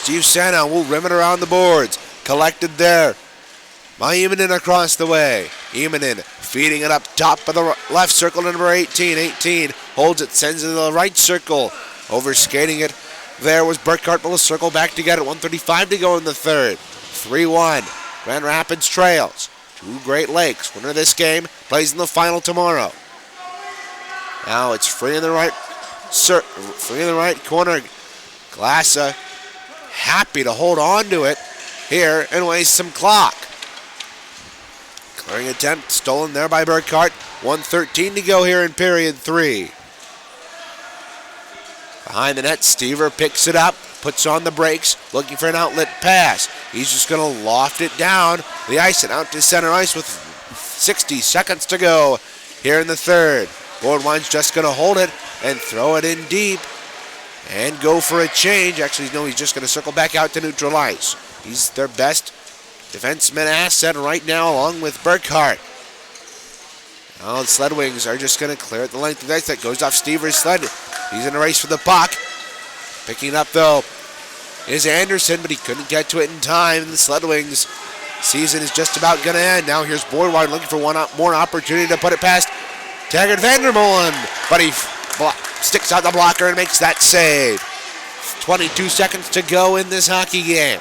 Steve Sanow will rim it around the boards. Collected there by Emanen across the way. Emanen feeding it up top of the left circle to number 18. 18 holds it, sends it to the right circle. Overskating it there was Burkhardt. Will circle back to get it. 1:35 to go in the third. 3-1. Grand Rapids trails. 2 Great Lakes. Winner of this game plays in the final tomorrow. Now it's free in the right corner. Glassa happy to hold on to it here and waste some clock. Clearing attempt stolen there by Burkhardt. 1:13 to go here in period 3. Behind the net, Stever picks it up, puts on the brakes, looking for an outlet pass. He's just going to loft it down the ice and out to center ice with 60 seconds to go here in the third. Boardwine's just going to hold it and throw it in deep and go for a change. Actually, no, he's just going to circle back out to neutral ice. He's their best defenseman asset right now, along with Burkhardt. Now the Sled Wings are just going to clear it the length of the ice. That goes off Stever's sled. He's in a race for the puck. Picking up, though, is Anderson, but he couldn't get to it in time. The Sled Wings season is just about going to end. Now here's Borgward looking for one more opportunity to put it past Taggart Vandermolen, but he sticks out the blocker and makes that save. 22 seconds to go in this hockey game.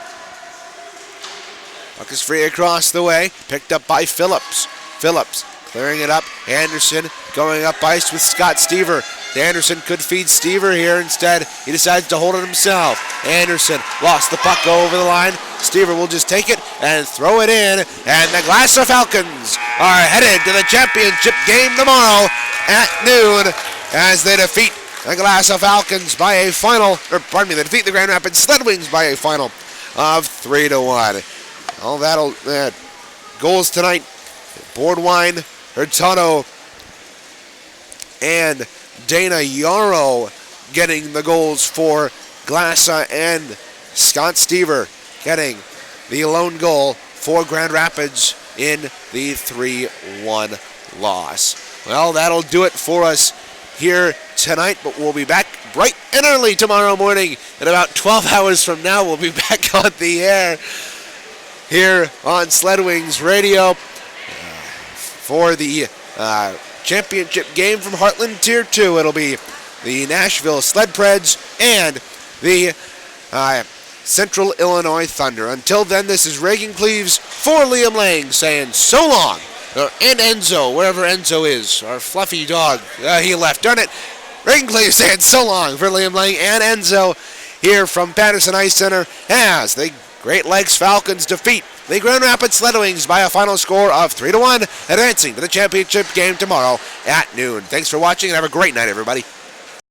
Puck is free across the way, picked up by Phillips. Phillips clearing it up. Anderson going up ice with Scott Stever. Anderson could feed Stever here. Instead, he decides to hold it himself. Anderson lost the puck over the line. Stever will just take it and throw it in. And the Glasser Falcons are headed to the championship game tomorrow at noon as they defeat the Glasser Falcons by a final, they defeat the Grand Rapids Sled Wings by a final of 3-1. All that'll goals tonight. Boardwine, Hurtado, and Dana Yarrow getting the goals for Glassa, and Scott Stever getting the lone goal for Grand Rapids in the 3-1 loss. Well, that'll do it for us here tonight, but we'll be back bright and early tomorrow morning. In about 12 hours from now, we'll be back on the air here on Sled Wings Radio for the championship game from Heartland Tier 2. It'll be the Nashville Sled Preds and the Central Illinois Thunder. Until then, this is Reagan Cleaves for Liam Lang saying so long. And Enzo, wherever Enzo is, our fluffy dog. He left, darn it. Reagan Cleaves saying so long for Liam Lang and Enzo here from Patterson Ice Center as the Great Lakes Falcons defeat the Grand Rapids Sled Wings by a final score of 3-1, advancing to the championship game tomorrow at noon. Thanks for watching and have a great night, everybody.